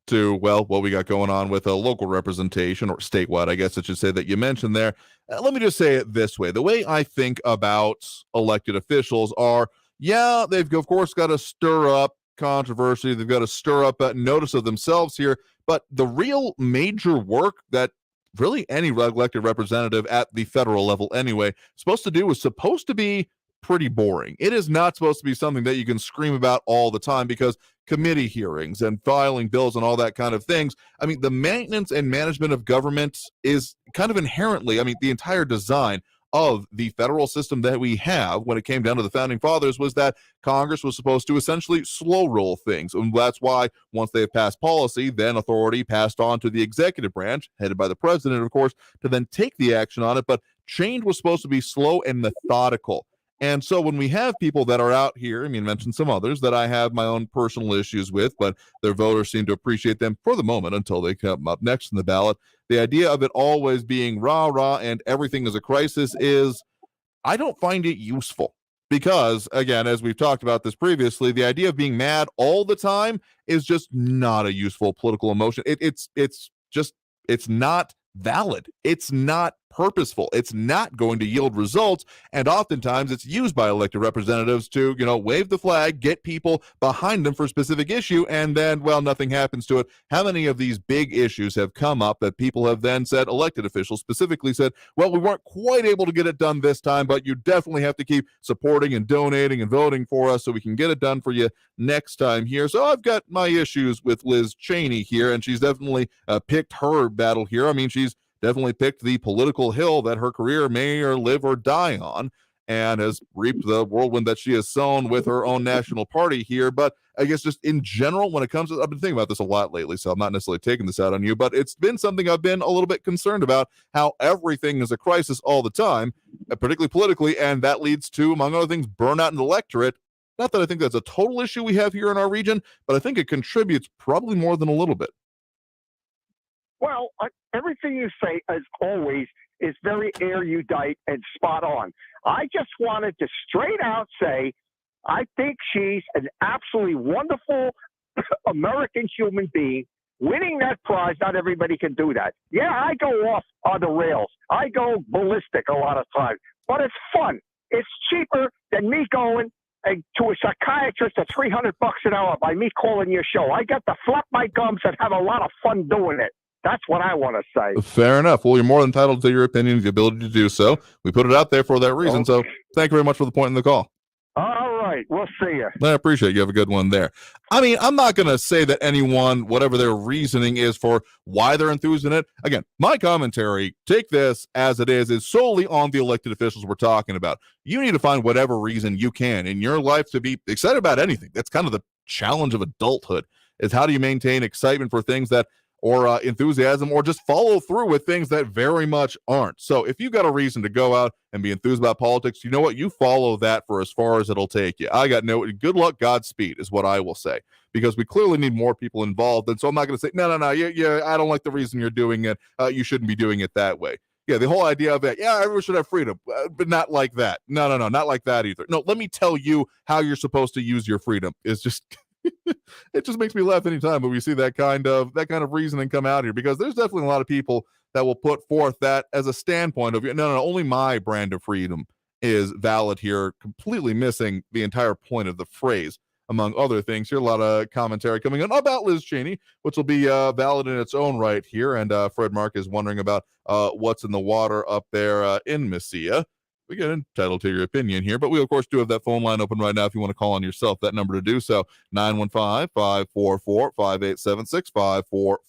to, what we got going on with a local representation, or statewide, I guess I should say, that you mentioned there. Let me just say it this way. The way I think about elected officials are, they've, of course, got to stir up controversy. They've got to stir up notice of themselves here. But the real major work that really any elected representative at the federal level anyway is supposed to be pretty boring. It is not supposed to be something that you can scream about all the time, because committee hearings and filing bills and all that kind of things, I mean, the maintenance and management of government is kind of inherently, the entire design of the federal system that we have when it came down to the founding fathers was that Congress was supposed to essentially slow roll things. And that's why once they have passed policy, then authority passed on to the executive branch, headed by the president, of course, to then take the action on it. But change was supposed to be slow and methodical. And so when we have people that are out here, mention some others that I have my own personal issues with, but their voters seem to appreciate them for the moment until they come up next in the ballot. The idea of it always being rah-rah and everything is a crisis I don't find it useful. Because, again, as we've talked about this previously, the idea of being mad all the time is just not a useful political emotion. It's not valid. It's not purposeful. It's not going to yield results. And oftentimes it's used by elected representatives to, wave the flag, get people behind them for a specific issue, and then, nothing happens to it. How many of these big issues have come up that people have then said, elected officials specifically said, we weren't quite able to get it done this time, but you definitely have to keep supporting and donating and voting for us so we can get it done for you next time here. So I've got my issues with Liz Cheney here, and she's definitely picked her battle here. She's definitely picked the political hill that her career may or live or die on, and has reaped the whirlwind that she has sown with her own national party here. But I guess just in general, when it comes to, I've been thinking about this a lot lately, so I'm not necessarily taking this out on you, but it's been something I've been a little bit concerned about, how everything is a crisis all the time, particularly politically, and that leads to, among other things, burnout in the electorate. Not that I think that's a total issue we have here in our region, but I think it contributes probably more than a little bit. Well, everything you say, as always, is very erudite and spot on. I just wanted to straight out say, I think she's an absolutely wonderful American human being. Winning that prize, not everybody can do that. Yeah, I go off on the rails. I go ballistic a lot of times, but it's fun. It's cheaper than me going to a psychiatrist at $300 an hour by me calling your show. I get to flap my gums and have a lot of fun doing it. That's what I want to say. Fair enough. Well, you're more than entitled to your opinion and the ability to do so. We put it out there for that reason. Okay. So thank you very much for the point in the call. All right. We'll see you. I appreciate it. You have a good one there. I'm not going to say that anyone, whatever their reasoning is for why they're enthused in it. Again, my commentary, take this as it is solely on the elected officials we're talking about. You need to find whatever reason you can in your life to be excited about anything. That's kind of the challenge of adulthood, is how do you maintain excitement for things that, or enthusiasm, or just follow through with things that very much aren't. So if you got a reason to go out and be enthused about politics, you know what? You follow that for as far as it'll take you. I got no good luck, Godspeed is what I will say, because we clearly need more people involved. And so I'm not going to say, no, I don't like the reason you're doing it. You shouldn't be doing it that way. Yeah, the whole idea of it, yeah, everyone should have freedom, but not like that. No, not like that either. No, let me tell you how you're supposed to use your freedom. Is just it just makes me laugh anytime when we see that kind of reasoning come out here, because there's definitely a lot of people that will put forth that as a standpoint of, no, only my brand of freedom is valid here, completely missing the entire point of the phrase, among other things. Here, a lot of commentary coming in about Liz Cheney, which will be valid in its own right here. And Fred Mark is wondering about what's in the water up there in Messia. We get entitled to your opinion here, but we, of course, do have that phone line open right now if you want to call on yourself. That number to do so, 915-544-5876,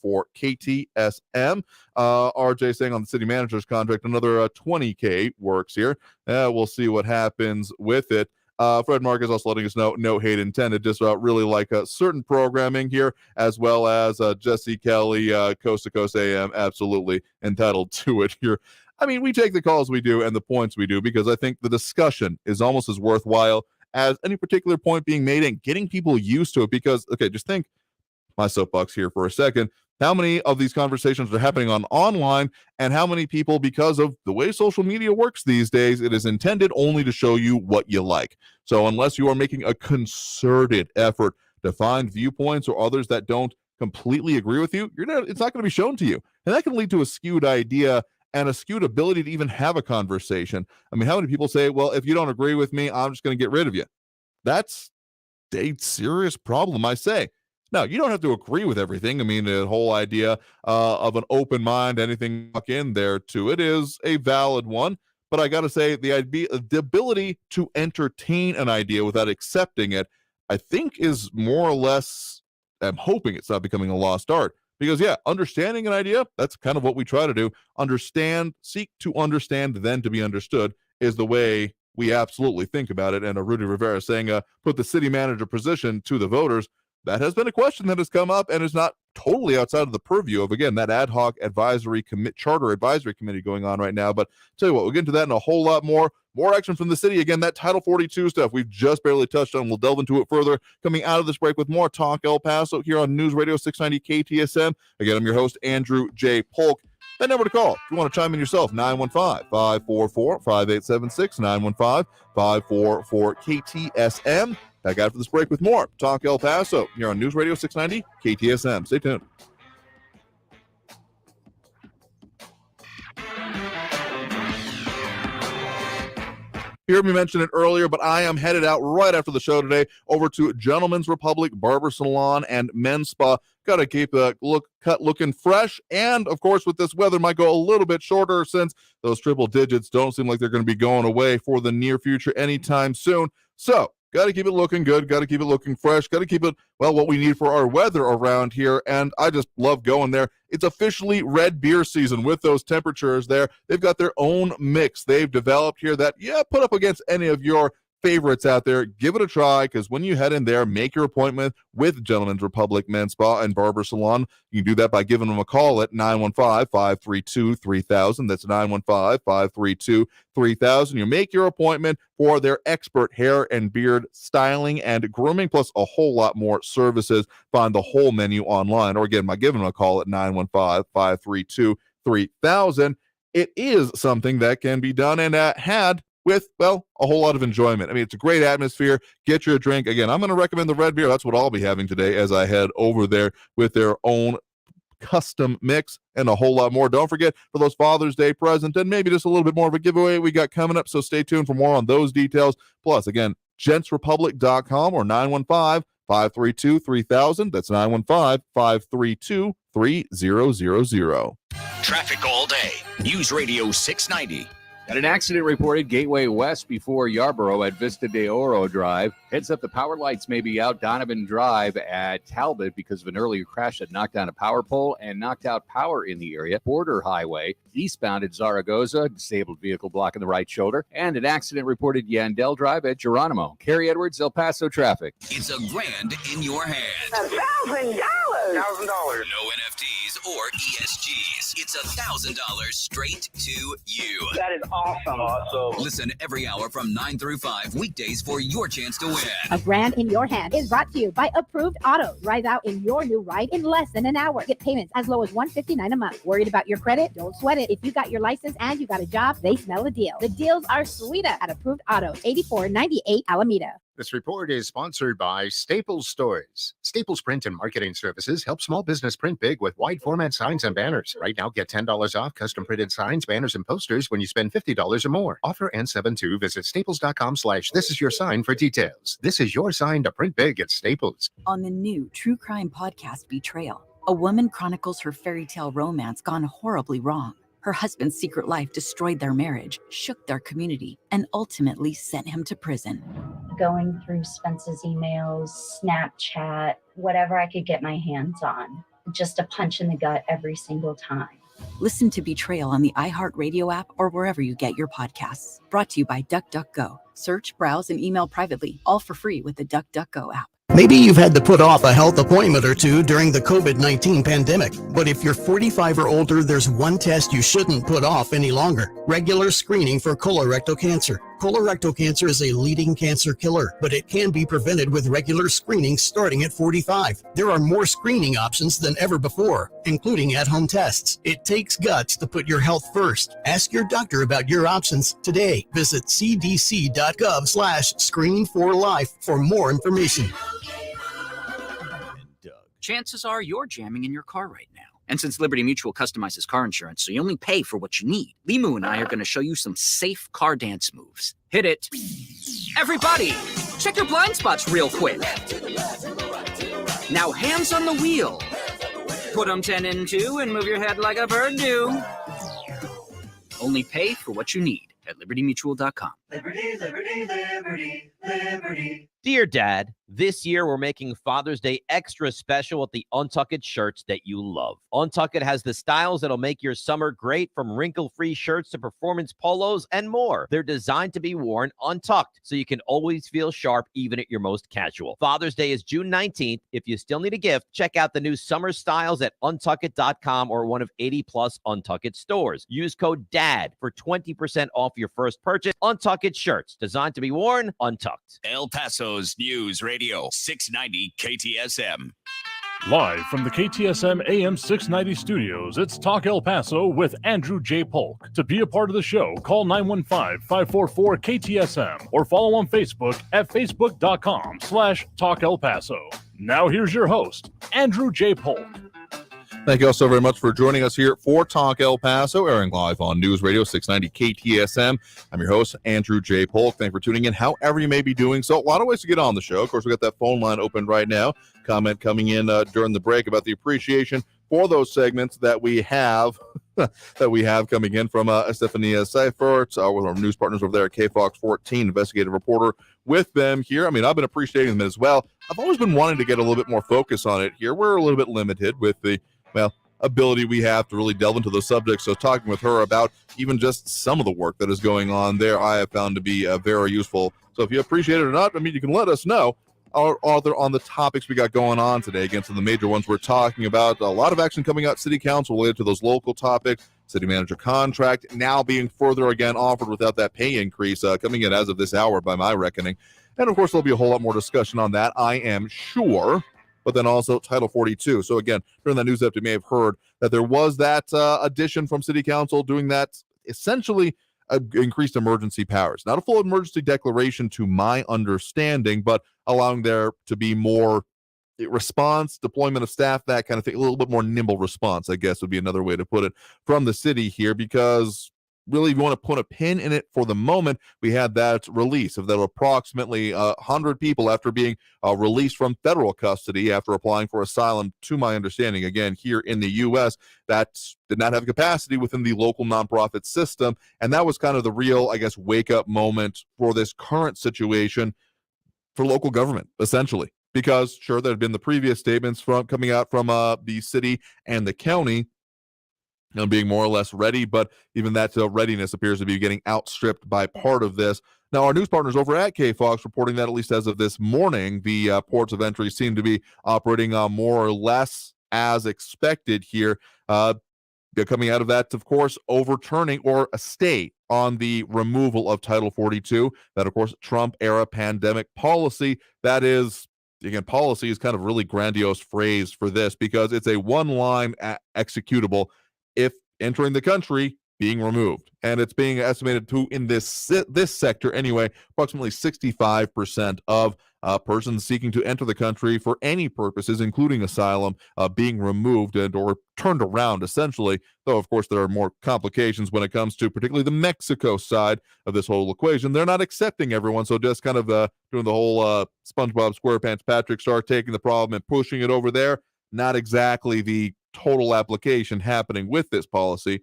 544-KTSM. RJ saying on the city manager's contract, another $20K works here. We'll see what happens with it. Fred Mark is also letting us know, no hate intended, just really like certain programming here, as well as Jesse Kelly, Coast to Coast AM, absolutely entitled to it here. I mean, we take the calls we do and the points we do because I think the discussion is almost as worthwhile as any particular point being made and getting people used to it. Because, okay, just think, my soapbox here for a second, how many of these conversations are happening online, and how many people, because of the way social media works these days, it is intended only to show you what you like. So unless you are making a concerted effort to find viewpoints or others that don't completely agree with you, it's not going to be shown to you. And that can lead to a skewed idea and a skewed ability to even have a conversation. I mean, how many people say, well, if you don't agree with me, I'm just going to get rid of you? That's a serious problem, I say. Now, you don't have to agree with everything. I mean, the whole idea of an open mind, anything in there to it, is a valid one. But I got to say, the ability to entertain an idea without accepting it, I think is more or less, I'm hoping it's not becoming a lost art. Because, yeah, understanding an idea, that's kind of what we try to do. Understand, seek to understand, then to be understood is the way we absolutely think about it. And Rudy Rivera saying, put the city manager position to the voters. That has been a question that has come up and is not totally outside of the purview of, again, that ad hoc charter advisory committee going on right now. But tell you what, we'll get into that and a whole lot more. More action from the city. Again, that Title 42 stuff we've just barely touched on. We'll delve into it further coming out of this break with more Talk El Paso here on News Radio 690 KTSM. Again, I'm your host, Andrew J. Polk. That number to call if you want to chime in yourself, 915-544-5876, 915-544-KTSM. Back after this break with more Talk El Paso here on News Radio 690 KTSM. Stay tuned. You heard me mention it earlier, but I am headed out right after the show today over to Gentleman's Republic Barber Salon and Men's Spa. Got to keep the cut looking fresh. And, of course, with this weather, might go a little bit shorter since those triple digits don't seem like they're going to be going away for the near future anytime soon. So, got to keep it looking good. Got to keep it looking fresh. Got to keep it, well, what we need for our weather around here. And I just love going there. It's officially red beer season with those temperatures there. They've got their own mix they've developed here that, put up against any of your favorites out there. Give it a try, because when you head in there, make your appointment with Gentleman's Republic Men's Spa and Barber Salon. You can do that by giving them a call at 915-532-3000. That's 915-532-3000. You make your appointment for their expert hair and beard styling and grooming, plus a whole lot more services. Find the whole menu online, or again, by giving them a call at 915-532-3000. It is something that can be done and had with, well, a whole lot of enjoyment. I mean, it's a great atmosphere. Get your drink. Again, I'm going to recommend the red beer. That's what I'll be having today as I head over there with their own custom mix and a whole lot more. Don't forget, for those Father's Day present and maybe just a little bit more of a giveaway we got coming up, so stay tuned for more on those details. Plus, again, gentsrepublic.com or 915-532-3000. That's 915-532-3000. Traffic all day. News Radio 690. And an accident reported Gateway West before Yarborough at Vista de Oro Drive. Heads up, the power lights may be out Donovan Drive at Talbot because of an earlier crash that knocked down a power pole and knocked out power in the area. Border Highway, eastbound at Zaragoza, disabled vehicle blocking the right shoulder. And an accident reported Yandell Drive at Geronimo. Carrie Edwards, El Paso traffic. It's a grand in your hand. $1,000. No NFTs or ESGs. It's $1,000 straight to you. That is awesome. Listen every hour from 9 through 5 weekdays for your chance to win. A grand in your hand is brought to you by Approved Auto. Ride out in your new ride in less than an hour. Get payments as low as $159 a month. Worried about your credit? Don't sweat it. If you got your license and you got a job, they smell a deal. The deals are sweeter at Approved Auto, 8498 Alameda. This report is sponsored by Staples Stores. Staples Print and Marketing Services help small business print big with wide format signs and banners. Right now, get $10 off custom printed signs, banners, and posters when you spend $50 or more. Offer ends 7/2. Visit staples.com/thisisyoursign for details. This is your sign to print big at Staples. On the new true crime podcast Betrayal, a woman chronicles her fairy tale romance gone horribly wrong. Her husband's secret life destroyed their marriage, shook their community, and ultimately sent him to prison. Going through Spence's emails, Snapchat, whatever I could get my hands on. Just a punch in the gut every single time. Listen to Betrayal on the iHeartRadio app or wherever you get your podcasts. Brought to you by DuckDuckGo. Search, browse, and email privately, all for free with the DuckDuckGo app. Maybe you've had to put off a health appointment or two during the COVID-19 pandemic. But if you're 45 or older, there's one test you shouldn't put off any longer. Regular screening for colorectal cancer. Colorectal cancer is a leading cancer killer, but it can be prevented with regular screening starting at 45. There are more screening options than ever before, including at-home tests. It takes guts to put your health first. Ask your doctor about your options today. Visit cdc.gov/screening4life for more information. Chances are you're jamming in your car right now. And since Liberty Mutual customizes car insurance so you only pay for what you need, Limu and I are going to show you some safe car dance moves. Hit it. Everybody, check your blind spots real quick. Now hands on the wheel. Put them 10 in 2 and move your head like a bird do. Only pay for what you need at libertymutual.com. Liberty, liberty, liberty, liberty. Dear Dad, this year we're making Father's Day extra special with the Untucked shirts that you love. Untucked has the styles that'll make your summer great, from wrinkle-free shirts to performance polos and more. They're designed to be worn untucked, so you can always feel sharp even at your most casual. Father's Day is June 19th. If you still need a gift, check out the new summer styles at untucked.com or one of 80-plus Untucked stores. Use code DAD for 20% off your first purchase. Untucked shirts, designed to be worn untucked. El Paso's News Radio 690 KTSM. Live from the KTSM AM 690 studios, it's Talk El Paso with Andrew J. Polk. To be a part of the show, call 915-544-KTSM or follow on Facebook at facebook.com/Talk El Paso. Now here's your host, Andrew J. Polk. Thank you all so very much for joining us here for Talk El Paso, airing live on News Radio 690 KTSM. I'm your host, Andrew J. Polk. Thank you for tuning in, however you may be doing so. A lot of ways to get on the show. Of course, we got that phone line open right now. Comment coming in during the break about the appreciation for those segments that we have coming in from Estefania Seifert, with our news partners over there at KFOX 14, investigative reporter with them here. I mean, I've been appreciating them as well. I've always been wanting to get a little bit more focus on it here. We're a little bit limited with the ability we have to really delve into those subjects. So talking with her about even just some of the work that is going on there, I have found to be very useful. So if you appreciate it or not, I mean, you can let us know. Are there on the topics we got going on today? Again, some of the major ones we're talking about. A lot of action coming out City Council related to those local topics. City manager contract now being further again offered without that pay increase coming in as of this hour by my reckoning. And of course, there'll be a whole lot more discussion on that, I am sure. But then also Title 42. So again, during that news update, you may have heard that there was that addition from City Council doing that essentially increased emergency powers. Not a full emergency declaration to my understanding, but allowing there to be more response, deployment of staff, that kind of thing. A little bit more nimble response, I guess, would be another way to put it from the city here, because really, if you want to put a pin in it for the moment, we had that release of that approximately 100 people after being released from federal custody after applying for asylum, to my understanding, again, here in the U.S., that did not have capacity within the local nonprofit system. And that was kind of the real, I guess, wake-up moment for this current situation for local government, essentially. Because, sure, there had been the previous statements coming out from the city and the county, being more or less ready, but even that readiness appears to be getting outstripped by part of this. Now, our news partners over at KFox reporting that at least as of this morning, the ports of entry seem to be operating more or less as expected here. Coming out of that, of course, overturning or a stay on the removal of Title 42. That, of course, Trump-era pandemic policy. That is, again, policy is kind of a really grandiose phrase for this because it's a one-line executable if entering the country being removed. And it's being estimated to, in this sector anyway, approximately 65% of persons seeking to enter the country for any purposes, including asylum, being removed and or turned around, essentially. Though, of course, there are more complications when it comes to particularly the Mexico side of this whole equation. They're not accepting everyone, so just kind of doing the whole SpongeBob SquarePants Patrick Star taking the problem and pushing it over there. Not exactly the total application happening with this policy,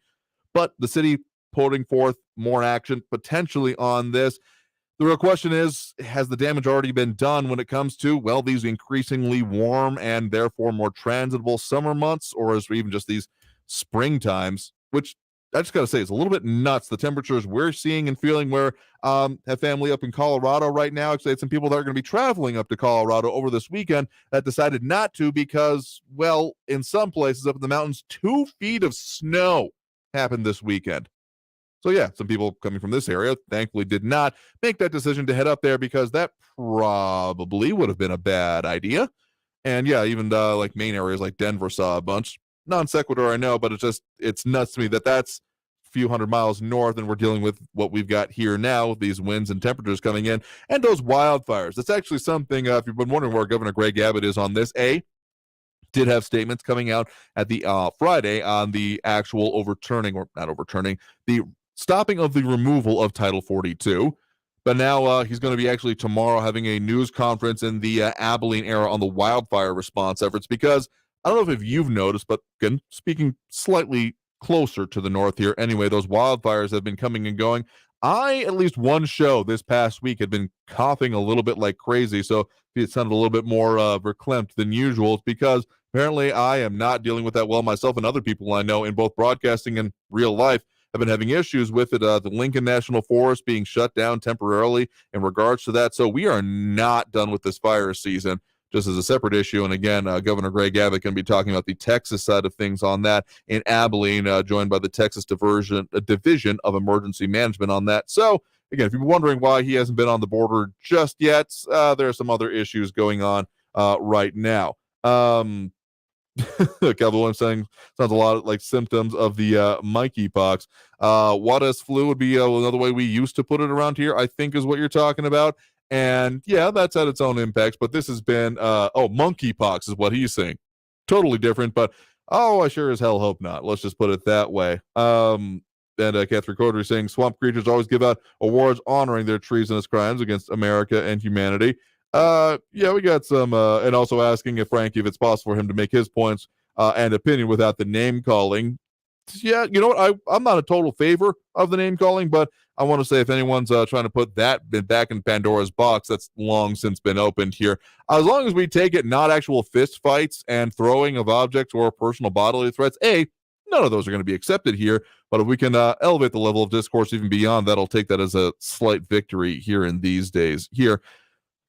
but the city putting forth more action potentially on this. The real question is, has the damage already been done when it comes to, well, these increasingly warm and therefore more transitable summer months, or is even just these spring times, which I just got to say is a little bit nuts. The temperatures we're seeing and feeling, where have family up in Colorado right now. Actually, had some people that are going to be traveling up to Colorado over this weekend that decided not to because, well, in some places up in the mountains, 2 feet of snow happened this weekend. So yeah, some people coming from this area thankfully did not make that decision to head up there because that probably would have been a bad idea. And yeah, even like main areas like Denver saw a bunch. Non sequitur, I know, but it's nuts to me that that's a few hundred miles north and we're dealing with what we've got here now with these winds and temperatures coming in and those wildfires. That's actually something, if you've been wondering where Governor Greg Abbott is on this, did have statements coming out at the Friday on the actual the stopping of the removal of Title 42. But now he's going to be actually tomorrow having a news conference in the Abilene area on the wildfire response efforts, because I don't know if you've noticed, but again, speaking slightly closer to the north here anyway, those wildfires have been coming and going. At least one show this past week, had been coughing a little bit like crazy, so it sounded a little bit more verklempt than usual. It's because apparently I am not dealing with that well myself, and other people I know in both broadcasting and real life have been having issues with it. The Lincoln National Forest being shut down temporarily in regards to that. So we are not done with this fire season, just as a separate issue. And again, Governor Greg Abbott going to be talking about the Texas side of things on that in Abilene, joined by the Texas Division of Emergency Management on that. So again, if you're wondering why he hasn't been on the border just yet, there are some other issues going on right now. Calvin saying sounds a lot like symptoms of the monkeypox. Wadas flu would be another way we used to put it around here, I think is what you're talking about. And yeah, that's had its own impacts, but this has been monkeypox is what he's saying. Totally different, but I sure as hell hope not. Let's just put it that way. And Catherine Codry saying swamp creatures always give out awards honoring their treasonous crimes against America and humanity. Yeah, we got some, and also asking if Frankie, if it's possible for him to make his points and opinion without the name calling. Yeah, you know what? I'm not a total favor of the name calling, but I want to say if anyone's trying to put that back in Pandora's box, that's long since been opened here. As long as we take it not actual fist fights and throwing of objects or personal bodily threats, none of those are going to be accepted here. But if we can elevate the level of discourse even beyond that, I'll take that as a slight victory here in these days here.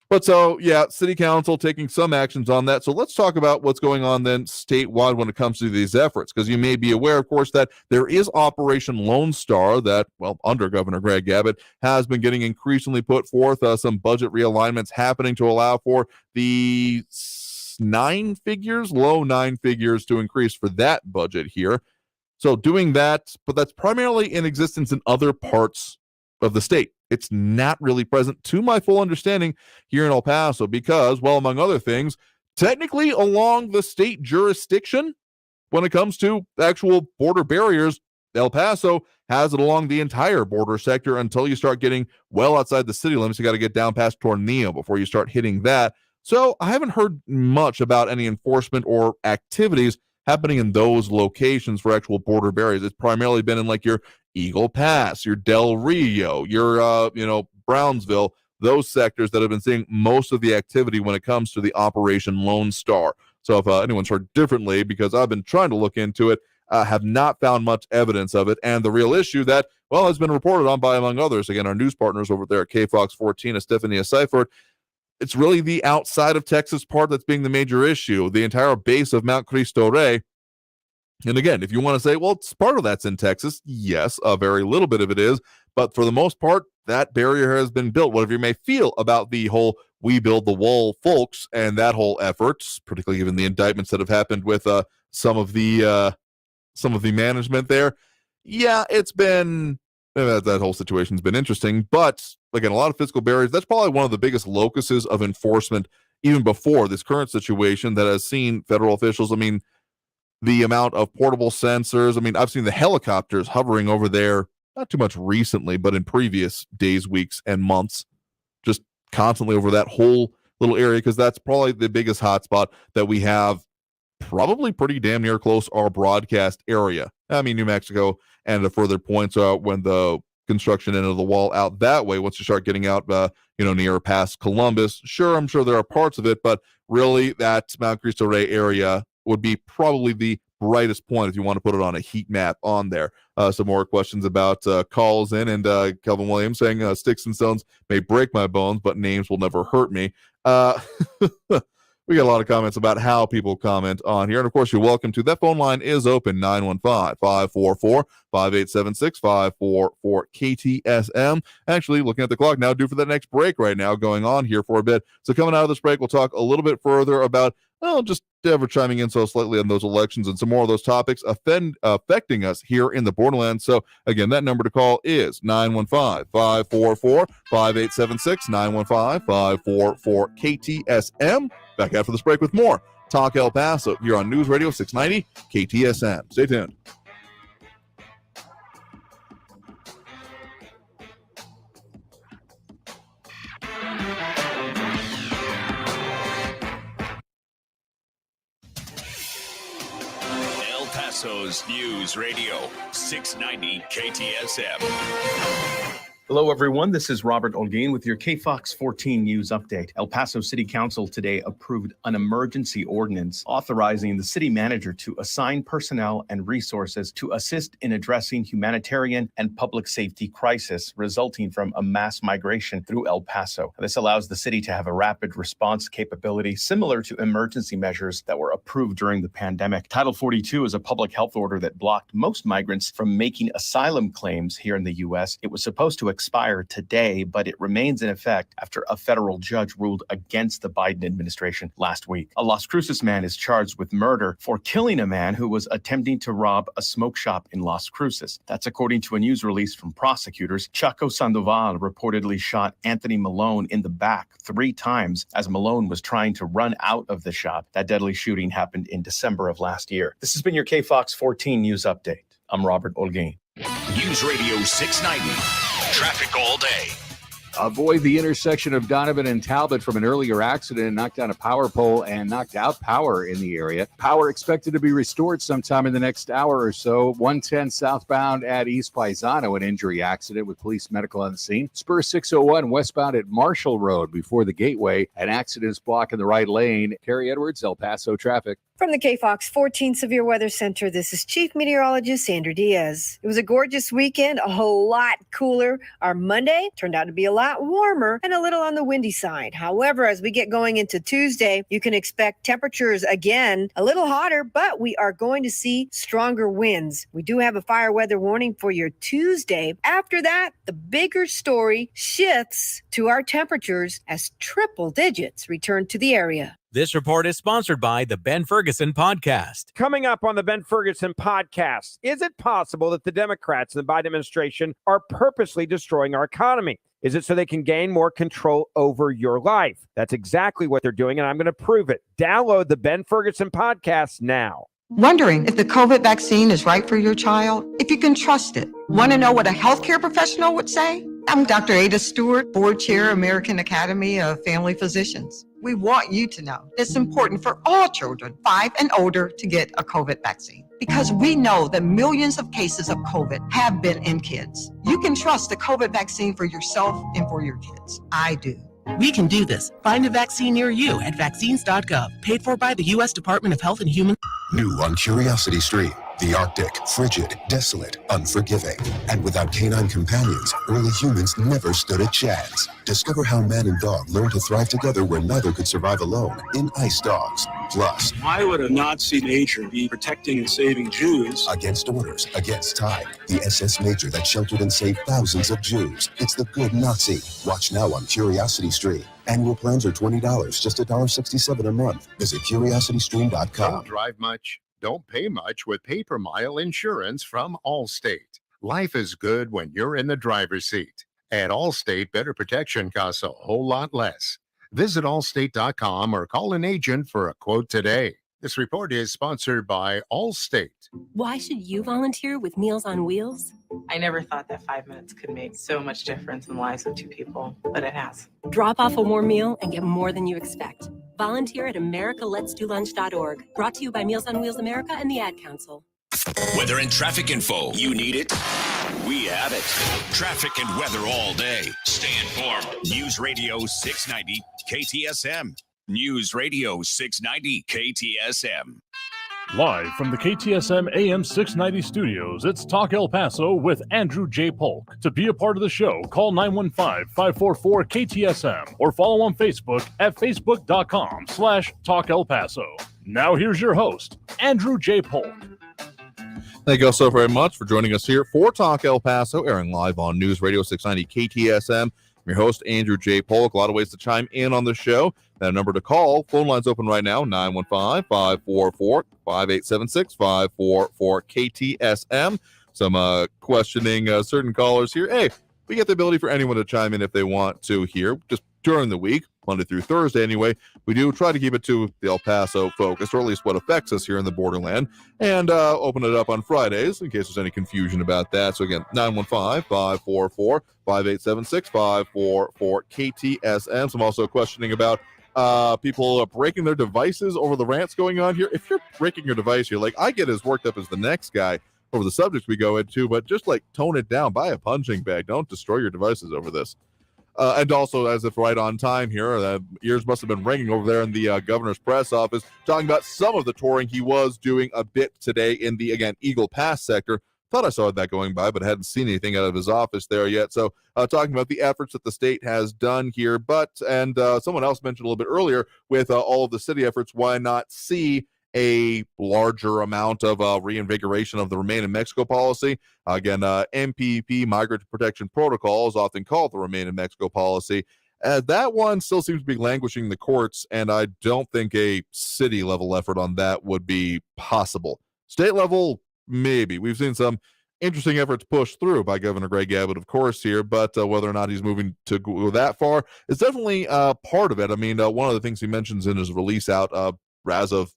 But so, yeah, city council taking some actions on that. So let's talk about what's going on then statewide when it comes to these efforts, because you may be aware, of course, that there is Operation Lone Star that, well, under Governor Greg Abbott, has been getting increasingly put forth some budget realignments happening to allow for the low nine figures to increase for that budget here. So doing that, but that's primarily in existence in other parts of the state. It's not really present, to my full understanding, here in El Paso because, well, among other things, technically along the state jurisdiction, when it comes to actual border barriers, El Paso has it along the entire border sector until you start getting well outside the city limits. You got to get down past Tornillo before you start hitting that. So I haven't heard much about any enforcement or activities happening in those locations for actual border barriers. It's primarily been in like your Eagle Pass, your Del Rio, your Brownsville, those sectors that have been seeing most of the activity when it comes to the Operation Lone Star. So if anyone's heard differently, because I've been trying to look into it, have not found much evidence of it. And the real issue that, well, has been reported on by, among others, again, our news partners over there at KFOX 14, Estefania Seifert, it's really the outside of Texas part that's being the major issue, the entire base of Mount Cristo Rey. And again, if you want to say, well, it's part of that's in Texas, yes, a very little bit of it is, but for the most part, that barrier has been built. Whatever you may feel about the whole We Build the Wall folks and that whole effort, particularly given the indictments that have happened with some of the management there, yeah, it's been, that whole situation's been interesting. But again, a lot of physical barriers, that's probably one of the biggest locuses of enforcement, even before this current situation that has seen federal officials, the amount of portable sensors. I've seen the helicopters hovering over there, not too much recently, but in previous days, weeks, and months, just constantly over that whole little area, because that's probably the biggest hotspot that we have, probably pretty damn near close our broadcast area. New Mexico and the further points when the construction end of the wall out that way, once you start getting out, near past Columbus, sure, I'm sure there are parts of it, but really that Mount Cristo Rey area would be probably the brightest point if you want to put it on a heat map on there. Some more questions about calls in, and Kelvin Williams saying sticks and stones may break my bones, but names will never hurt me. We got a lot of comments about how people comment on here. And of course, you're welcome to. That phone line is open, 915-544-5876, 544 KTSM. Actually, looking at the clock now, due for that next break right now, going on here for a bit. So coming out of this break, we'll talk a little bit further about, just ever chiming in so slightly on those elections and some more of those topics affecting us here in the borderlands. So again, that number to call is 915-544-5876, 915-544-KTSM. Back after this break with more Talk El Paso here on News Radio 690 KTSM. Stay tuned. El Paso's News Radio 690 KTSM. Hello, everyone. This is Robert Olguin with your KFOX 14 News Update. El Paso City Council today approved an emergency ordinance authorizing the city manager to assign personnel and resources to assist in addressing humanitarian and public safety crisis resulting from a mass migration through El Paso. This allows the city to have a rapid response capability similar to emergency measures that were approved during the pandemic. Title 42 is a public health order that blocked most migrants from making asylum claims here in the U.S. It was supposed to expire today, but it remains in effect after a federal judge ruled against the Biden administration last week. A Las Cruces man is charged with murder for killing a man who was attempting to rob a smoke shop in Las Cruces. That's according to a news release from prosecutors. Chaco Sandoval reportedly shot Anthony Malone in the back 3 times as Malone was trying to run out of the shop. That deadly shooting happened in December of last year. This has been your KFOX 14 News Update. I'm Robert Olguin. News Radio 690. Traffic all day. Avoid the intersection of Donovan and Talbot from an earlier accident, knocked down a power pole and knocked out power in the area. Power expected to be restored sometime in the next hour or so. 110 southbound at East Paisano, an injury accident with police medical on the scene. Spur 601 westbound at Marshall Road before the Gateway. An accident is blocking the right lane. Terry Edwards, El Paso traffic. From the KFOX 14 Severe Weather Center, this is Chief Meteorologist Sandra Diaz. It was a gorgeous weekend, a whole lot cooler. Our Monday turned out to be a lot warmer and a little on the windy side. However, as we get going into Tuesday, you can expect temperatures again a little hotter, but we are going to see stronger winds. We do have a fire weather warning for your Tuesday. After that, the bigger story shifts to our temperatures as triple digits return to the area. This report is sponsored by the Ben Ferguson Podcast. Coming up on the Ben Ferguson Podcast, is it possible that the Democrats and the Biden administration are purposely destroying our economy? Is it so they can gain more control over your life? That's exactly what they're doing, and I'm going to prove it. Download the Ben Ferguson Podcast now. Wondering if the COVID vaccine is right for your child? If you can trust it? Want to know what a healthcare professional would say? I'm Dr. Ada Stewart, Board Chair, American Academy of Family Physicians. We want you to know it's important for all children 5 and older to get a COVID vaccine because we know that millions of cases of COVID have been in kids. You can trust the COVID vaccine for yourself and for your kids. I do. We can do this. Find a vaccine near you at vaccines.gov. Paid for by the U.S. Department of Health and Human... New on Curiosity Stream. The Arctic, frigid, desolate, unforgiving. And without canine companions, early humans never stood a chance. Discover how man and dog learn to thrive together where neither could survive alone in Ice Dogs. Plus, why would a Nazi major be protecting and saving Jews? Against orders, against time. The SS major that sheltered and saved thousands of Jews. It's the good Nazi. Watch now on Curiosity Stream. Annual plans are $20, just $1.67 a month. Visit curiositystream.com. Don't drive much. Don't pay much with pay-per-mile insurance from Allstate. Life is good when you're in the driver's seat. At Allstate, better protection costs a whole lot less. Visit allstate.com or call an agent for a quote today. This report is sponsored by Allstate. Why should you volunteer with Meals on Wheels? I never thought that 5 minutes could make so much difference in the lives of two people, but it has. Drop off a warm meal and get more than you expect. Volunteer at americaletsdolunch.org. Brought to you by Meals on Wheels America and the Ad Council. Weather and traffic info. You need it? We have it. Traffic and weather all day. Stay informed. News Radio 690 KTSM. News Radio 690 KTSM. Live from the KTSM AM 690 studios, it's Talk El Paso with Andrew J. Polk. To be a part of the show, call 915-544-KTSM or follow on Facebook at facebook.com/Talk El Paso. Now here's your host, Andrew J. Polk. Thank you all so very much for joining us here for Talk El Paso, airing live on News Radio 690 KTSM. I'm your host, Andrew J. Polk. A lot of ways to chime in on the show. That number to call, phone line's open right now, 915-544-5876, 544-KTSM. Some questioning certain callers here. Hey, we get the ability for anyone to chime in if they want to here, just during the week, Monday through Thursday anyway. We do try to keep it to the El Paso focus, or at least what affects us here in the borderland, and open it up on Fridays in case there's any confusion about that. So again, 915-544-5876, 544-KTSM. So I'm also questioning about people breaking their devices over the rants going on here. If you're breaking your device here, like I get as worked up as the next guy over the subjects we go into, but just like tone it down, buy a punching bag, don't destroy your devices over this. And also, as if right on time here, ears must have been ringing over there in the governor's press office, talking about some of the touring he was doing a bit today in the, again, Eagle Pass sector. Thought I saw that going by, but hadn't seen anything out of his office there yet. So talking about the efforts that the state has done here. And someone else mentioned a little bit earlier with all of the city efforts, why not see a larger amount of reinvigoration of the Remain in Mexico policy? Again, MPP, Migrant Protection Protocol, is often called the Remain in Mexico policy. That one still seems to be languishing in the courts, and I don't think a city-level effort on that would be possible. State level, maybe. We've seen some interesting efforts pushed through by Governor Greg Abbott, of course, here, but whether or not he's moving to go that far is definitely part of it. I mean, one of the things he mentions in his release out as of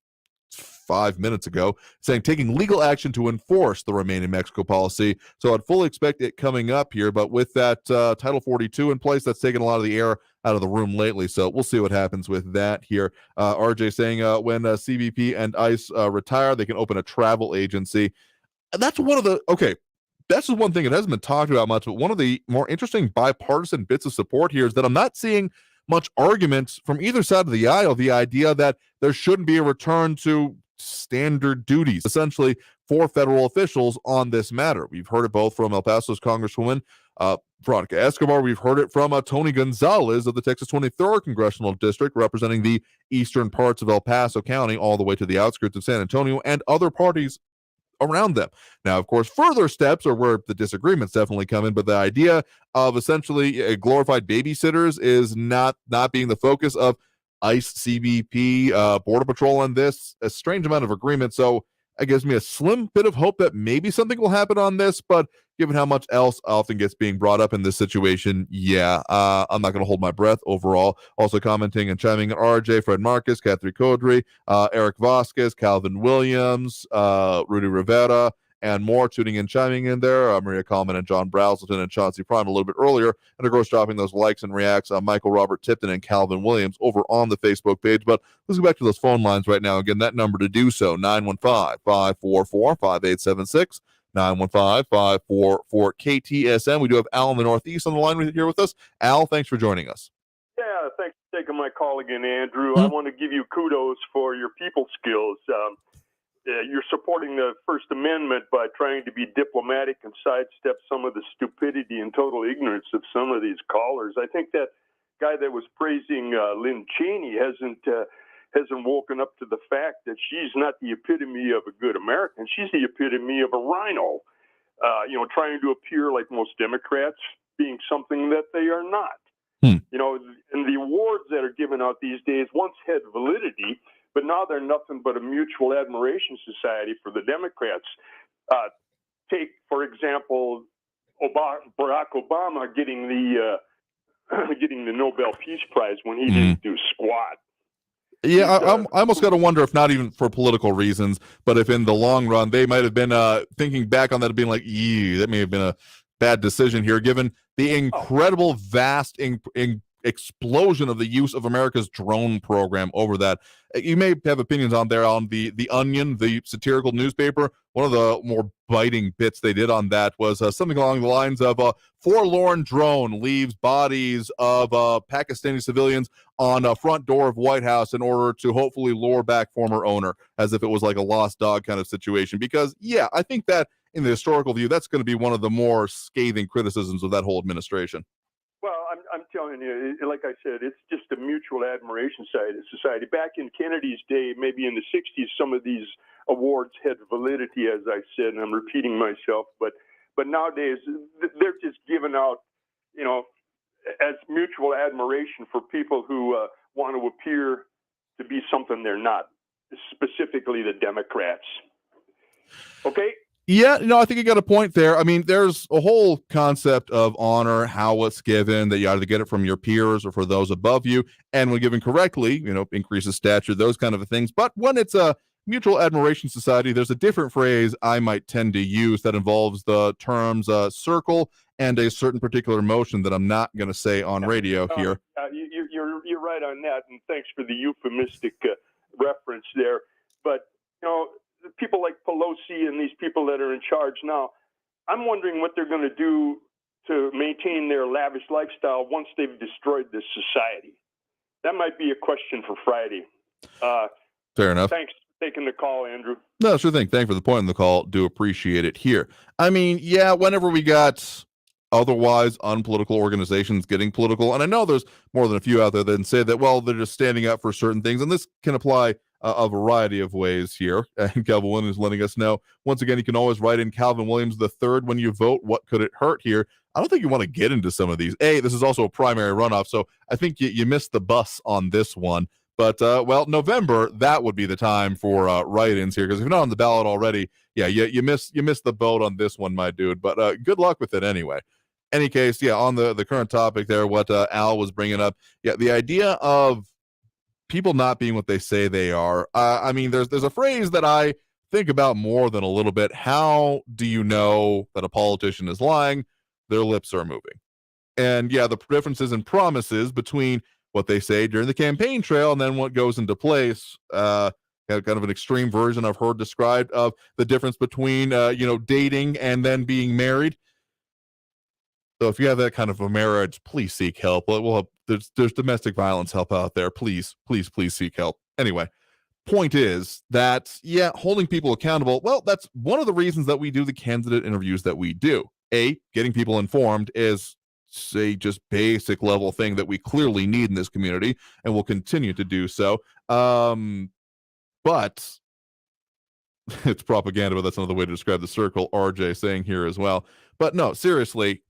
5 minutes ago, saying taking legal action to enforce the Remain in Mexico policy. So I'd fully expect it coming up here, but with that Title 42 in place, that's taken a lot of the air out of the room lately. So we'll see what happens with that here. RJ saying when CBP and ICE retire, they can open a travel agency. And that's one of the, that's just one thing that hasn't been talked about much, but one of the more interesting bipartisan bits of support here is that I'm not seeing much argument from either side of the aisle, the idea that there shouldn't be a return to standard duties, essentially, for federal officials on this matter. We've heard it both from El Paso's Congresswoman Veronica Escobar. We've heard it from Tony Gonzalez of the Texas 23rd Congressional District, representing the eastern parts of El Paso County all the way to the outskirts of San Antonio, and other parties around them. Now, of course, further steps are where the disagreements definitely come in, but the idea of essentially glorified babysitters is not being the focus of ICE, CBP, Border Patrol on this, a strange amount of agreement. So It gives me a slim bit of hope that maybe something will happen on this, but given how much else often gets being brought up in this situation, I'm not going to hold my breath overall. Also commenting and chiming in, RJ, Fred Marcus, Catherine Codry, Eric Vasquez, Calvin Williams, Rudy Rivera, and more tuning in, chiming in there. Maria Coleman and John Brazelton and Chauncey Prime a little bit earlier. And of course, dropping those likes and reacts on Michael Robert Tipton and Calvin Williams over on the Facebook page. But let's go back to those phone lines right now. Again, that number to do so, 915-544-5876. 915-544-KTSM. We do have Al in the Northeast on the line here with us. Al, thanks for joining us. Yeah, thanks for taking my call again, Andrew. I want to give you kudos for your people skills. You're supporting the First Amendment by trying to be diplomatic and sidestep some of the stupidity and total ignorance of some of these callers. I think that guy that was praising Lynn Cheney hasn't woken up to the fact that she's not the epitome of a good American. She's the epitome of a rhino, trying to appear like most Democrats, being something that they are not. And the awards that are given out these days once had validity, but now they're nothing but a mutual admiration society for the Democrats. Take, for example, Barack Obama getting the Nobel Peace Prize when he didn't do squat. Yeah, I almost got to wonder if not even for political reasons, but if in the long run they might have been thinking back on that and being like, that may have been a bad decision here, given the incredible, vast explosion of the use of America's drone program over that. You may have opinions on there on the Onion, the satirical newspaper. One of the more biting bits they did on that was something along the lines of forlorn drone leaves bodies of Pakistani civilians on a front door of White House in order to hopefully lure back former owner, as if it was like a lost dog kind of situation. Because, I think that in the historical view, that's going to be one of the more scathing criticisms of that whole administration. Well, I'm telling you, like I said, it's just a mutual admiration society. Back in Kennedy's day, maybe in the 60s, some of these awards had validity, as I said, and I'm repeating myself. But nowadays, they're just given out, as mutual admiration for people who want to appear to be something they're not, specifically the Democrats. Okay? Yeah, I think you got a point there. I mean, there's a whole concept of honor, how it's given, that you either get it from your peers or for those above you. And when given correctly, increases stature, those kind of things. But when it's a mutual admiration society, there's a different phrase I might tend to use that involves the terms circle and a certain particular motion that I'm not going to say on radio here. You're right on that, and thanks for the euphemistic reference there. But, people like Pelosi and these people that are in charge now, I'm wondering what they're going to do to maintain their lavish lifestyle once they've destroyed this society. That might be a question for Friday. Fair enough. Thanks for taking the call, Andrew. No, sure thing. Thanks for the point in the call. Do appreciate it here. I mean, whenever we got otherwise unpolitical organizations getting political, and I know there's more than a few out there that say that, well, they're just standing up for certain things, and this can apply a variety of ways here. And Calvin Williams is letting us know, once again, you can always write in Calvin Williams III when you vote. What could it hurt here? I don't think you want to get into some of these. This is also a primary runoff, so I think you missed the bus on this one. But, November, that would be the time for write-ins here, because if you're not on the ballot already, you missed the boat on this one, my dude. But good luck with it anyway. Any case, on the current topic there, what Al was bringing up, the idea of people not being what they say they are. I mean, there's a phrase that I think about more than a little bit. How do you know that a politician is lying? Their lips are moving. And the differences in promises between what they say during the campaign trail and then what goes into place. Kind of an extreme version I've heard described of the difference between, dating and then being married. So if you have that kind of a marriage, please seek help. There's domestic violence help out there. Please seek help. Anyway, point is that, holding people accountable, well, that's one of the reasons that we do the candidate interviews that we do. Getting people informed is, say, just basic level thing that we clearly need in this community and will continue to do so. But it's propaganda, but that's another way to describe the circle, RJ saying here as well. But no, seriously,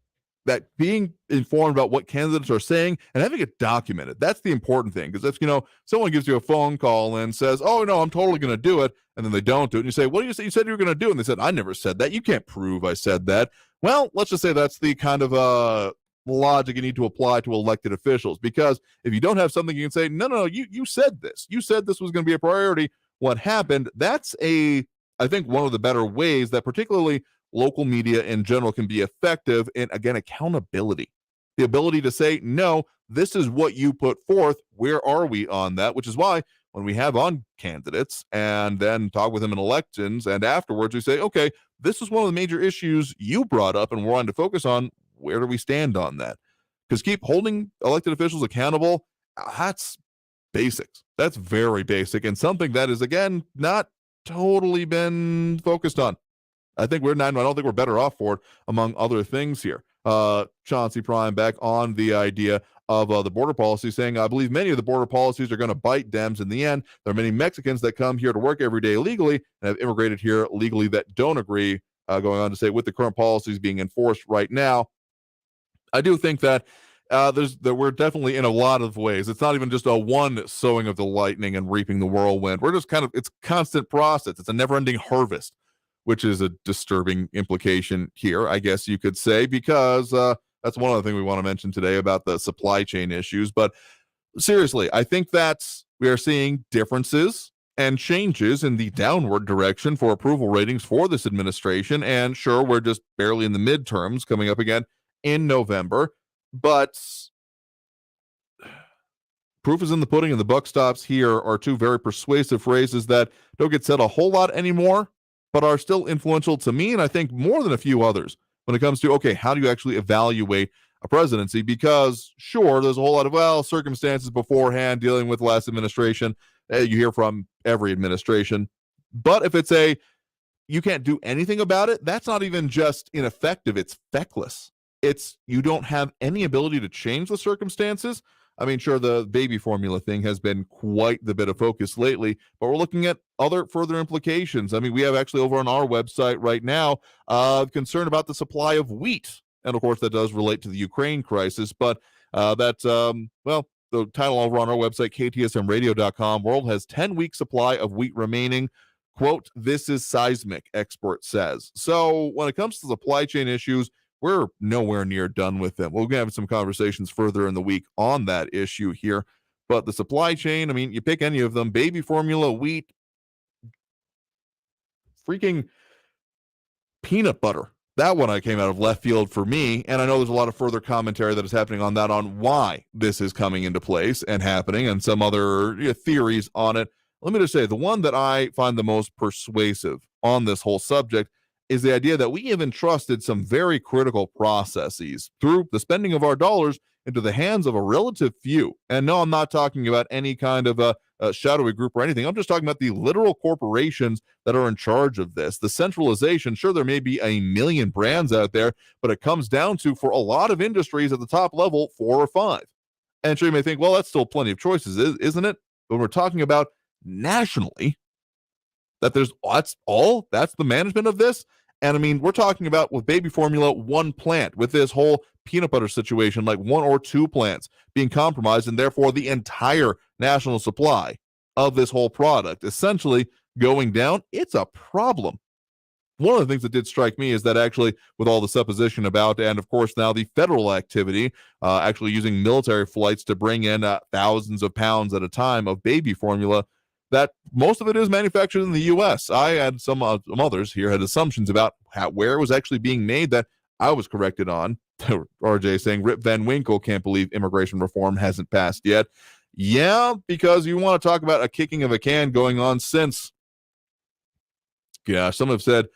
that being informed about what candidates are saying and having it documented, that's the important thing. Because if, someone gives you a phone call and says, oh, no, I'm totally going to do it, and then they don't do it, and you say, what do you say? You said you were going to do it. And they said, I never said that. You can't prove I said that. Well, let's just say that's the kind of logic you need to apply to elected officials. Because if you don't have something you can say, no, you said this. You said this was going to be a priority. What happened? That's I think, one of the better ways that particularly local media in general can be effective in, again, accountability. The ability to say, no, this is what you put forth. Where are we on that? Which is why when we have on candidates and then talk with them in elections and afterwards we say, okay, this is one of the major issues you brought up and we're on to focus on. Where do we stand on that? Because keep holding elected officials accountable, that's basics. That's very basic and something that is, again, not totally been focused on. I don't think we're better off for it, among other things here. Chauncey Prime back on the idea of the border policy, saying, I believe many of the border policies are going to bite Dems in the end. There are many Mexicans that come here to work every day legally and have immigrated here legally that don't agree, going on to say, with the current policies being enforced right now. I do think that we're definitely in a lot of ways. It's not even just a one sowing of the lightning and reaping the whirlwind. We're just it's constant process. It's a never-ending harvest, which is a disturbing implication here, I guess you could say, because that's one other thing we want to mention today about the supply chain issues. But seriously, I think that we are seeing differences and changes in the downward direction for approval ratings for this administration. And sure, we're just barely in the midterms coming up again in November, but proof is in the pudding and the buck stops here are two very persuasive phrases that don't get said a whole lot anymore, but are still influential to me, and I think more than a few others, when it comes to, okay, how do you actually evaluate a presidency? Because, sure, there's a whole lot of, circumstances beforehand dealing with the last administration. You hear from every administration. But if it's you can't do anything about it, that's not even just ineffective, it's feckless. It's you don't have any ability to change the circumstances. I mean, sure, the baby formula thing has been quite the bit of focus lately, but we're looking at other further implications. I mean, we have actually over on our website right now concern about the supply of wheat. And of course, that does relate to the Ukraine crisis. But the title over on our website, KTSMradio.com, world has 10-week supply of wheat remaining. Quote, this is seismic, expert says. So when it comes to supply chain issues, we're nowhere near done with them. We're going to have some conversations further in the week on that issue here. But the supply chain, I mean, you pick any of them, baby formula, wheat, freaking peanut butter. That one came out of left field for me. And I know there's a lot of further commentary that is happening on that, on why this is coming into place and happening, and some other theories on it. Let me just say, the one that I find the most persuasive on this whole subject is the idea that we have entrusted some very critical processes through the spending of our dollars into the hands of a relative few. And no, I'm not talking about any kind of a shadowy group or anything. I'm just talking about the literal corporations that are in charge of this. The centralization, sure, there may be a million brands out there, but it comes down to, for a lot of industries at the top level, 4 or 5. And sure, you may think, well, that's still plenty of choices, isn't it? But we're talking about nationally, that's the management of this. And I mean, we're talking about, with baby formula, one plant. With this whole peanut butter situation, like 1 or 2 plants being compromised, and therefore the entire national supply of this whole product essentially going down. It's a problem. One of the things that did strike me is that actually, with all the supposition about, and of course now the federal activity, actually using military flights to bring in thousands of pounds at a time of baby formula, that most of it is manufactured in the U.S. I had some others here had assumptions about where it was actually being made that I was corrected on. RJ saying, Rip Van Winkle can't believe immigration reform hasn't passed yet. Yeah, because you want to talk about a kicking of a can going on since, some have said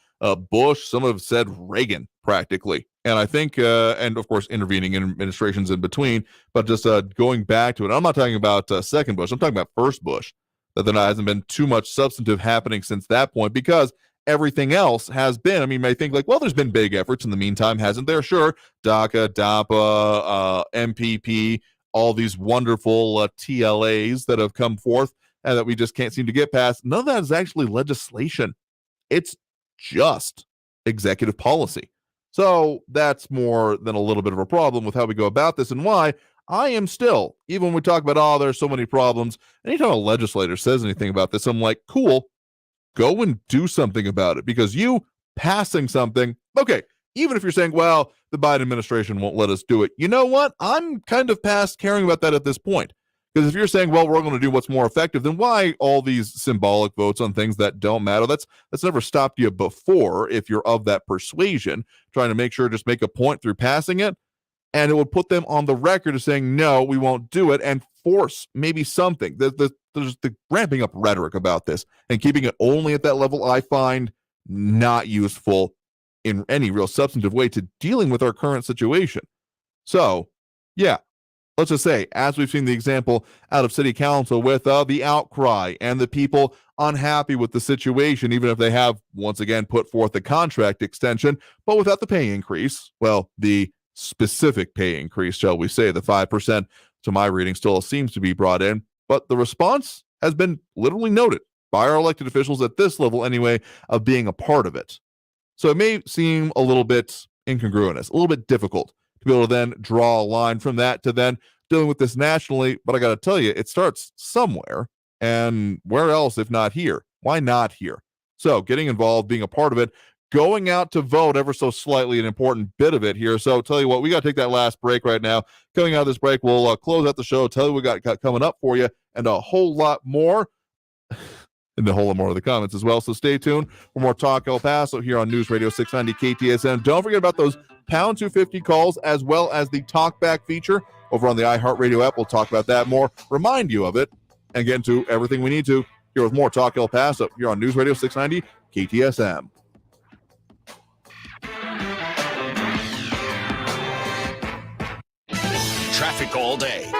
Bush, some have said Reagan, practically. And I think, and of course, intervening in administrations in between, but just going back to it, I'm not talking about second Bush, I'm talking about first Bush. That there hasn't been too much substantive happening since that point, because everything else has been. I mean, you may think like, well, there's been big efforts in the meantime, hasn't there? Sure. DACA, DAPA, MPP, all these wonderful TLAs that have come forth and that we just can't seem to get past. None of that is actually legislation. It's just executive policy. So that's more than a little bit of a problem with how we go about this, and why I am still, even when we talk about, oh, there's so many problems, anytime a legislator says anything about this, I'm like, cool, go and do something about it. Because you passing something, okay, even if you're saying, well, the Biden administration won't let us do it, you know what? I'm kind of past caring about that at this point. Because if you're saying, well, we're going to do what's more effective, then why all these symbolic votes on things that don't matter? That's never stopped you before if you're of that persuasion, trying to make sure, just make a point through passing it. And it would put them on the record as saying, no, we won't do it, and force maybe something. There's the ramping up rhetoric about this and keeping it only at that level, I find not useful in any real substantive way to dealing with our current situation. So, yeah, let's just say, as we've seen the example out of City Council with the outcry and the people unhappy with the situation, even if they have, once again, put forth the contract extension, but without the pay increase, well, the specific pay increase, shall we say, the 5%, to my reading, still seems to be brought in. But the response has been literally noted by our elected officials at this level anyway of being a part of it. So it may seem a little bit incongruous, a little bit difficult to be able to then draw a line from that to then dealing with this nationally. But I got to tell you, it starts somewhere. And where else if not here? Why not here? So getting involved, being a part of it, going out to vote ever so slightly, an important bit of it here. So tell you what, we got to take that last break right now. Coming out of this break, we'll close out the show, tell you what we got coming up for you, and a whole lot more. And a whole lot more of the comments as well. So stay tuned for more Talk El Paso here on News Radio 690 KTSM. Don't forget about those pound 250 calls, as well as the talkback feature over on the iHeartRadio app. We'll talk about that more, remind you of it, and get into everything we need to here with more Talk El Paso here on News Radio 690 KTSM. Traffic all day.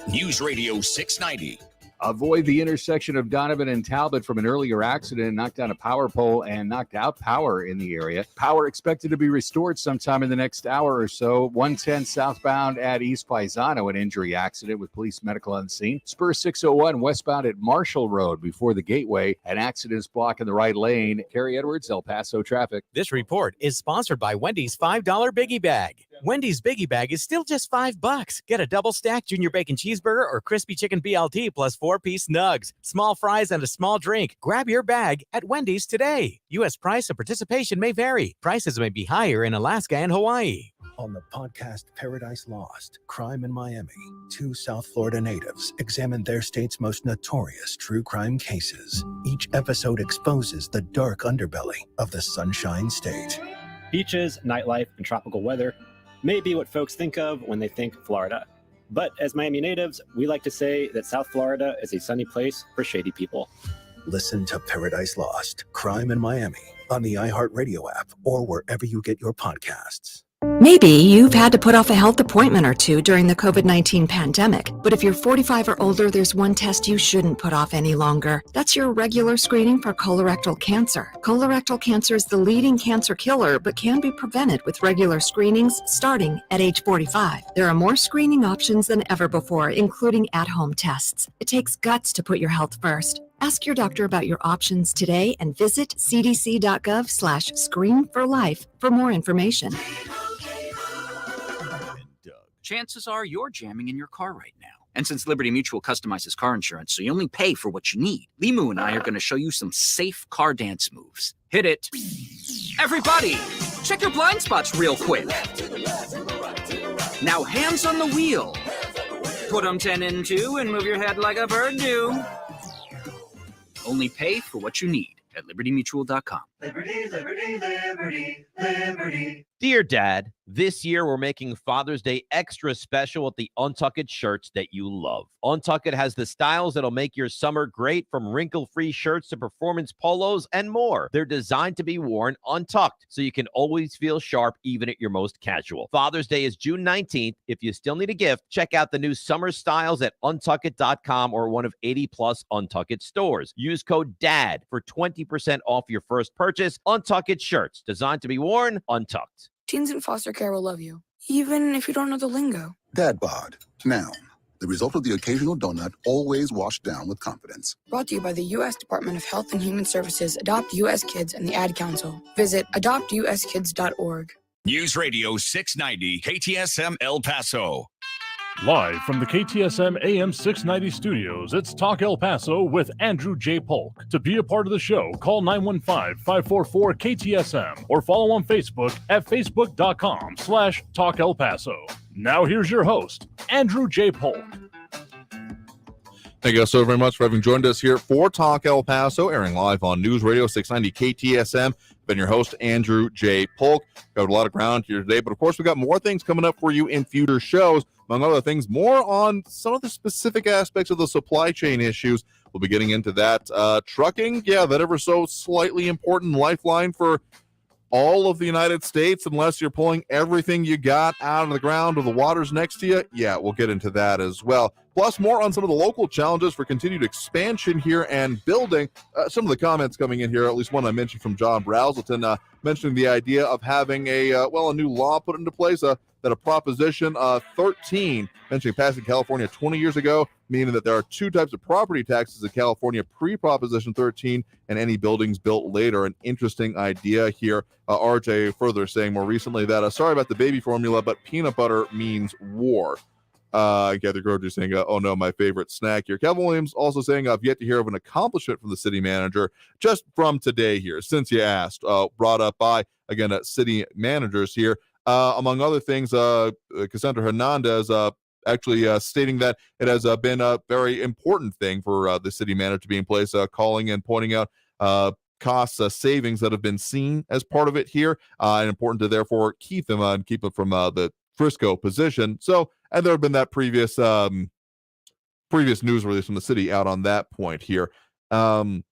News Radio 690. Avoid the intersection of Donovan and Talbot from an earlier accident, knocked down a power pole and knocked out power in the area. Power expected to be restored sometime in the next hour or so. 110 southbound at East Paisano, an injury accident with police medical on the scene. Spur 601 westbound at Marshall Road before the Gateway. An accident is blocking the right lane. Kerry Edwards, El Paso traffic. This report is sponsored by Wendy's $5 Biggie Bag. Wendy's Biggie Bag is still just $5. Get a double stack junior bacon cheeseburger or crispy chicken BLT plus 4-piece nugs, small fries, and a small drink. Grab your bag at Wendy's today. U.S. price and participation may vary. Prices may be higher in Alaska and Hawaii. On the podcast Paradise Lost, Crime in Miami, 2 South Florida natives examine their state's most notorious true crime cases. Each episode exposes the dark underbelly of the Sunshine State. Beaches, nightlife, and tropical weather may be what folks think of when they think Florida. But as Miami natives, we like to say that South Florida is a sunny place for shady people. Listen to Paradise Lost, Crime in Miami on the iHeartRadio app or wherever you get your podcasts. Maybe you've had to put off a health appointment or two during the COVID-19 pandemic, but if you're 45 or older, there's one test you shouldn't put off any longer. That's your regular screening for colorectal cancer. Colorectal cancer is the leading cancer killer, but can be prevented with regular screenings starting at age 45. There are more screening options than ever before, including at-home tests. It takes guts to put your health first. Ask your doctor about your options today and visit cdc.gov/screenforlife for more information. Chances are you're jamming in your car right now. And since Liberty Mutual customizes car insurance, so you only pay for what you need, Limu and I are going to show you some safe car dance moves. Hit it. Everybody, check your blind spots real quick. Now hands on the wheel. Put them 10 in 2 and move your head like a bird do. Only pay for what you need at libertymutual.com. Liberty, liberty, liberty, liberty. Dear Dad, this year we're making Father's Day extra special with the Untucked shirts that you love. Untucked has the styles that'll make your summer great, from wrinkle-free shirts to performance polos and more. They're designed to be worn untucked, so you can always feel sharp even at your most casual. Father's Day is June 19th. If you still need a gift, check out the new summer styles at untucked.com or one of 80-plus Untucked stores. Use code DAD for 20% off your first purchase. Untucked shirts, designed to be worn untucked. Teens in foster care will love you, even if you don't know the lingo. Dad bod, noun. The result of the occasional donut, always washed down with confidence. Brought to you by the U.S. Department of Health and Human Services, Adopt U.S. Kids, and the Ad Council. Visit adoptuskids.org. News Radio 690 KTSM El Paso. Live from the KTSM AM 690 studios, it's Talk El Paso with Andrew J. Polk. To be a part of the show, call 915-544-KTSM or follow on Facebook at facebook.com/Talk El Paso. Now here's your host, Andrew J. Polk. Thank you so very much for having joined us here for Talk El Paso, airing live on News Radio 690 KTSM. Been your host, Andrew J. Polk. Covered a lot of ground here today, but of course, we got more things coming up for you in future shows. Among other things, more on some of the specific aspects of the supply chain issues. We'll be getting into that. Trucking, yeah, that ever so slightly important lifeline for all of the United States, unless you're pulling everything you got out of the ground or the waters next to you. Yeah, we'll get into that as well. Plus, more on some of the local challenges for continued expansion here and building. Some of the comments coming in here, at least one I mentioned from John Brazelton, mentioning the idea of having a new law put into place, that a Proposition 13, mentioning passing California 20 years ago, meaning that there are two types of property taxes in California, pre-Proposition 13 and any buildings built later. An interesting idea here. RJ further saying more recently that, sorry about the baby formula, but peanut butter means war. Gather Groger saying, oh no, my favorite snack here. Kevin Williams also saying, I've yet to hear of an accomplishment from the city manager just from today here, since you asked, brought up by, again, city managers here. Among other things, Cassandra Hernandez actually stating that it has been a very important thing for the city manager to be in place, calling and pointing out cost savings that have been seen as part of it here, and important to therefore keep them and keep it from the Frisco position. So, and there have been that previous news release from the city out on that point here. Kevin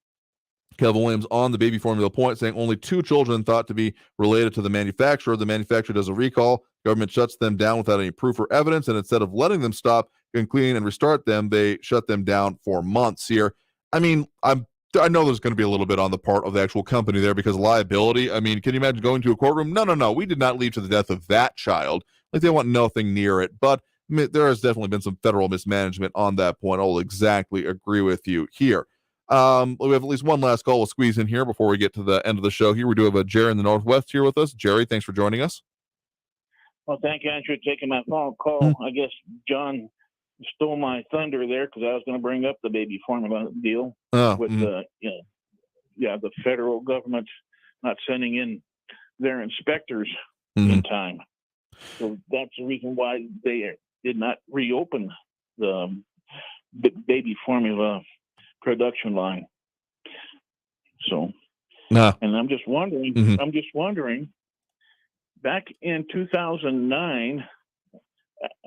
Williams on the baby formula point saying only 2 children thought to be related to the manufacturer. The manufacturer does a recall. Government shuts them down without any proof or evidence, and instead of letting them stop and clean and restart them, they shut them down for months here. I mean, I know there's going to be a little bit on the part of the actual company there because liability. I mean, can you imagine going to a courtroom? No. We did not lead to the death of that child. Like, they want nothing near it. But there has definitely been some federal mismanagement on that point. I'll exactly agree with you here. We have at least one last call we'll squeeze in here before we get to the end of the show here. We do have a Jerry in the Northwest here with us. Jerry, thanks for joining us. Well, thank you, Andrew, for taking my phone call. I guess John stole my thunder there because I was going to bring up the baby formula deal with the federal government not sending in their inspectors in time. So that's the reason why they did not reopen the baby formula production line. So, and I'm just wondering, back in 2009,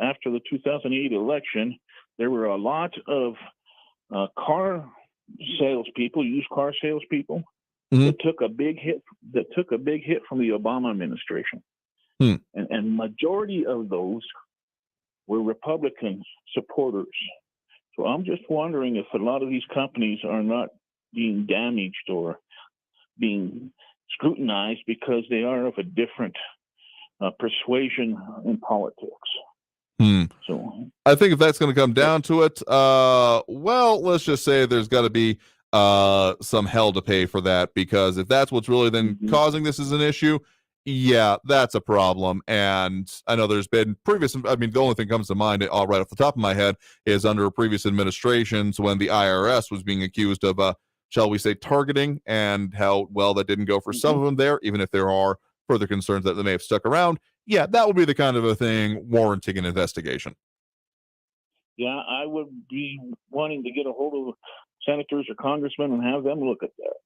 after the 2008 election, there were a lot of car salespeople, used car salespeople, that took a big hit from the Obama administration. And majority of those were Republican supporters. So I'm just wondering if a lot of these companies are not being damaged or being scrutinized because they are of a different persuasion in politics. So I think if that's going to come down to it, let's just say there's got to be some hell to pay for that, because if that's what's really then causing this as an issue, yeah, that's a problem. And I know there's been previous, I mean, the only thing that comes to mind right off the top of my head is under previous administrations when the IRS was being accused of, shall we say, targeting, and how well that didn't go for some of them there, even if there are further concerns that they may have stuck around. Yeah, that would be the kind of a thing warranting an investigation. Yeah, I would be wanting to get a hold of senators or congressmen and have them look at that.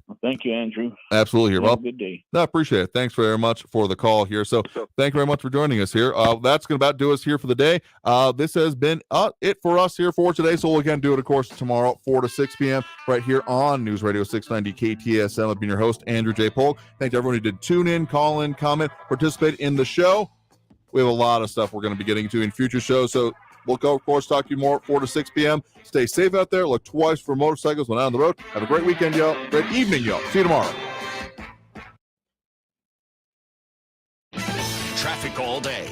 Well, thank you, Andrew. Absolutely. You're welcome. Good day. No, I appreciate it. Thanks very much for the call here. So thank you very much for joining us here. That's going to about do us here for the day. This has been it for us here for today. So we'll again do it, of course, tomorrow, 4 to 6 p.m. right here on News Radio 690 KTSM. I've been your host, Andrew J. Polk. Thank everyone who did tune in, call in, comment, participate in the show. We have a lot of stuff we're going to be getting to in future shows. So we'll go, of course, talk to you more 4 to 6 p.m. Stay safe out there. Look twice for motorcycles when out on the road. Have a great weekend, y'all. Great evening, y'all. See you tomorrow. Traffic all day.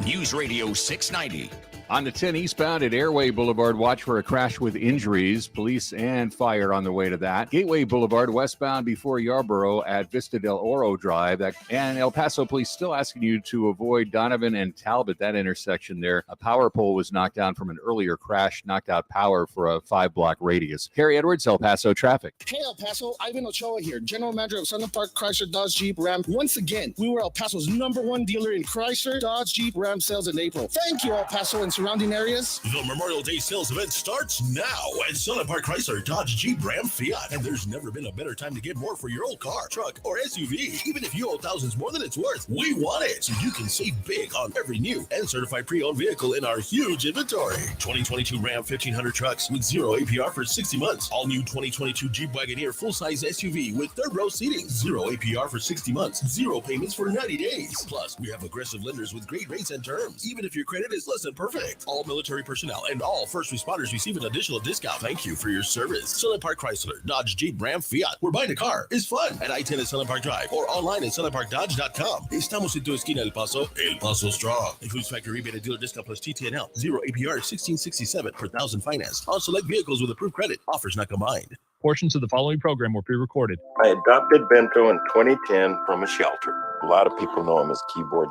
News Radio 690 On the 10 eastbound at Airway Boulevard, watch for a crash with injuries. Police and fire on the way to that. Gateway Boulevard westbound before Yarborough at Vista del Oro Drive. And El Paso police still asking you to avoid Donovan and Talbot, that intersection there. A power pole was knocked down from an earlier crash, knocked out power for a 5-block radius. Harry Edwards, El Paso traffic. Hey El Paso, Ivan Ochoa here, General Manager of Sunland Park Chrysler Dodge Jeep Ram. Once again, we were El Paso's #1 dealer in Chrysler, Dodge, Jeep, Ram sales in April. Thank you, El Paso and surrounding areas. The Memorial Day sales event starts now at Sunland Park Chrysler, Dodge, Jeep, Ram, Fiat. And there's never been a better time to get more for your old car, truck, or SUV. Even if you owe thousands more than it's worth, we want it. So you can save big on every new and certified pre-owned vehicle in our huge inventory. 2022 Ram 1500 trucks with 0 APR for 60 months. All new 2022 Jeep Wagoneer full-size SUV with third row seating. 0 APR for 60 months. 0 payments for 90 days. Plus, we have aggressive lenders with great rates and terms, even if your credit is less than perfect. All military personnel and all first responders receive an additional discount. Thank you for your service. Sunland Park Chrysler, Dodge, Jeep, Ram, Fiat. Where buying a car is fun at I-10 at Sunland Park Drive or online at sunlandparkdodge.com. Estamos en tu esquina, El Paso. El Paso Strong. Includes factory rebate and dealer discount plus TTNL. 0 APR 1667 per thousand finance. On select vehicles with approved credit. Offers not combined. Portions of the following program were pre-recorded. I adopted Bento in 2010 from a shelter. A lot of people know him as Keyboard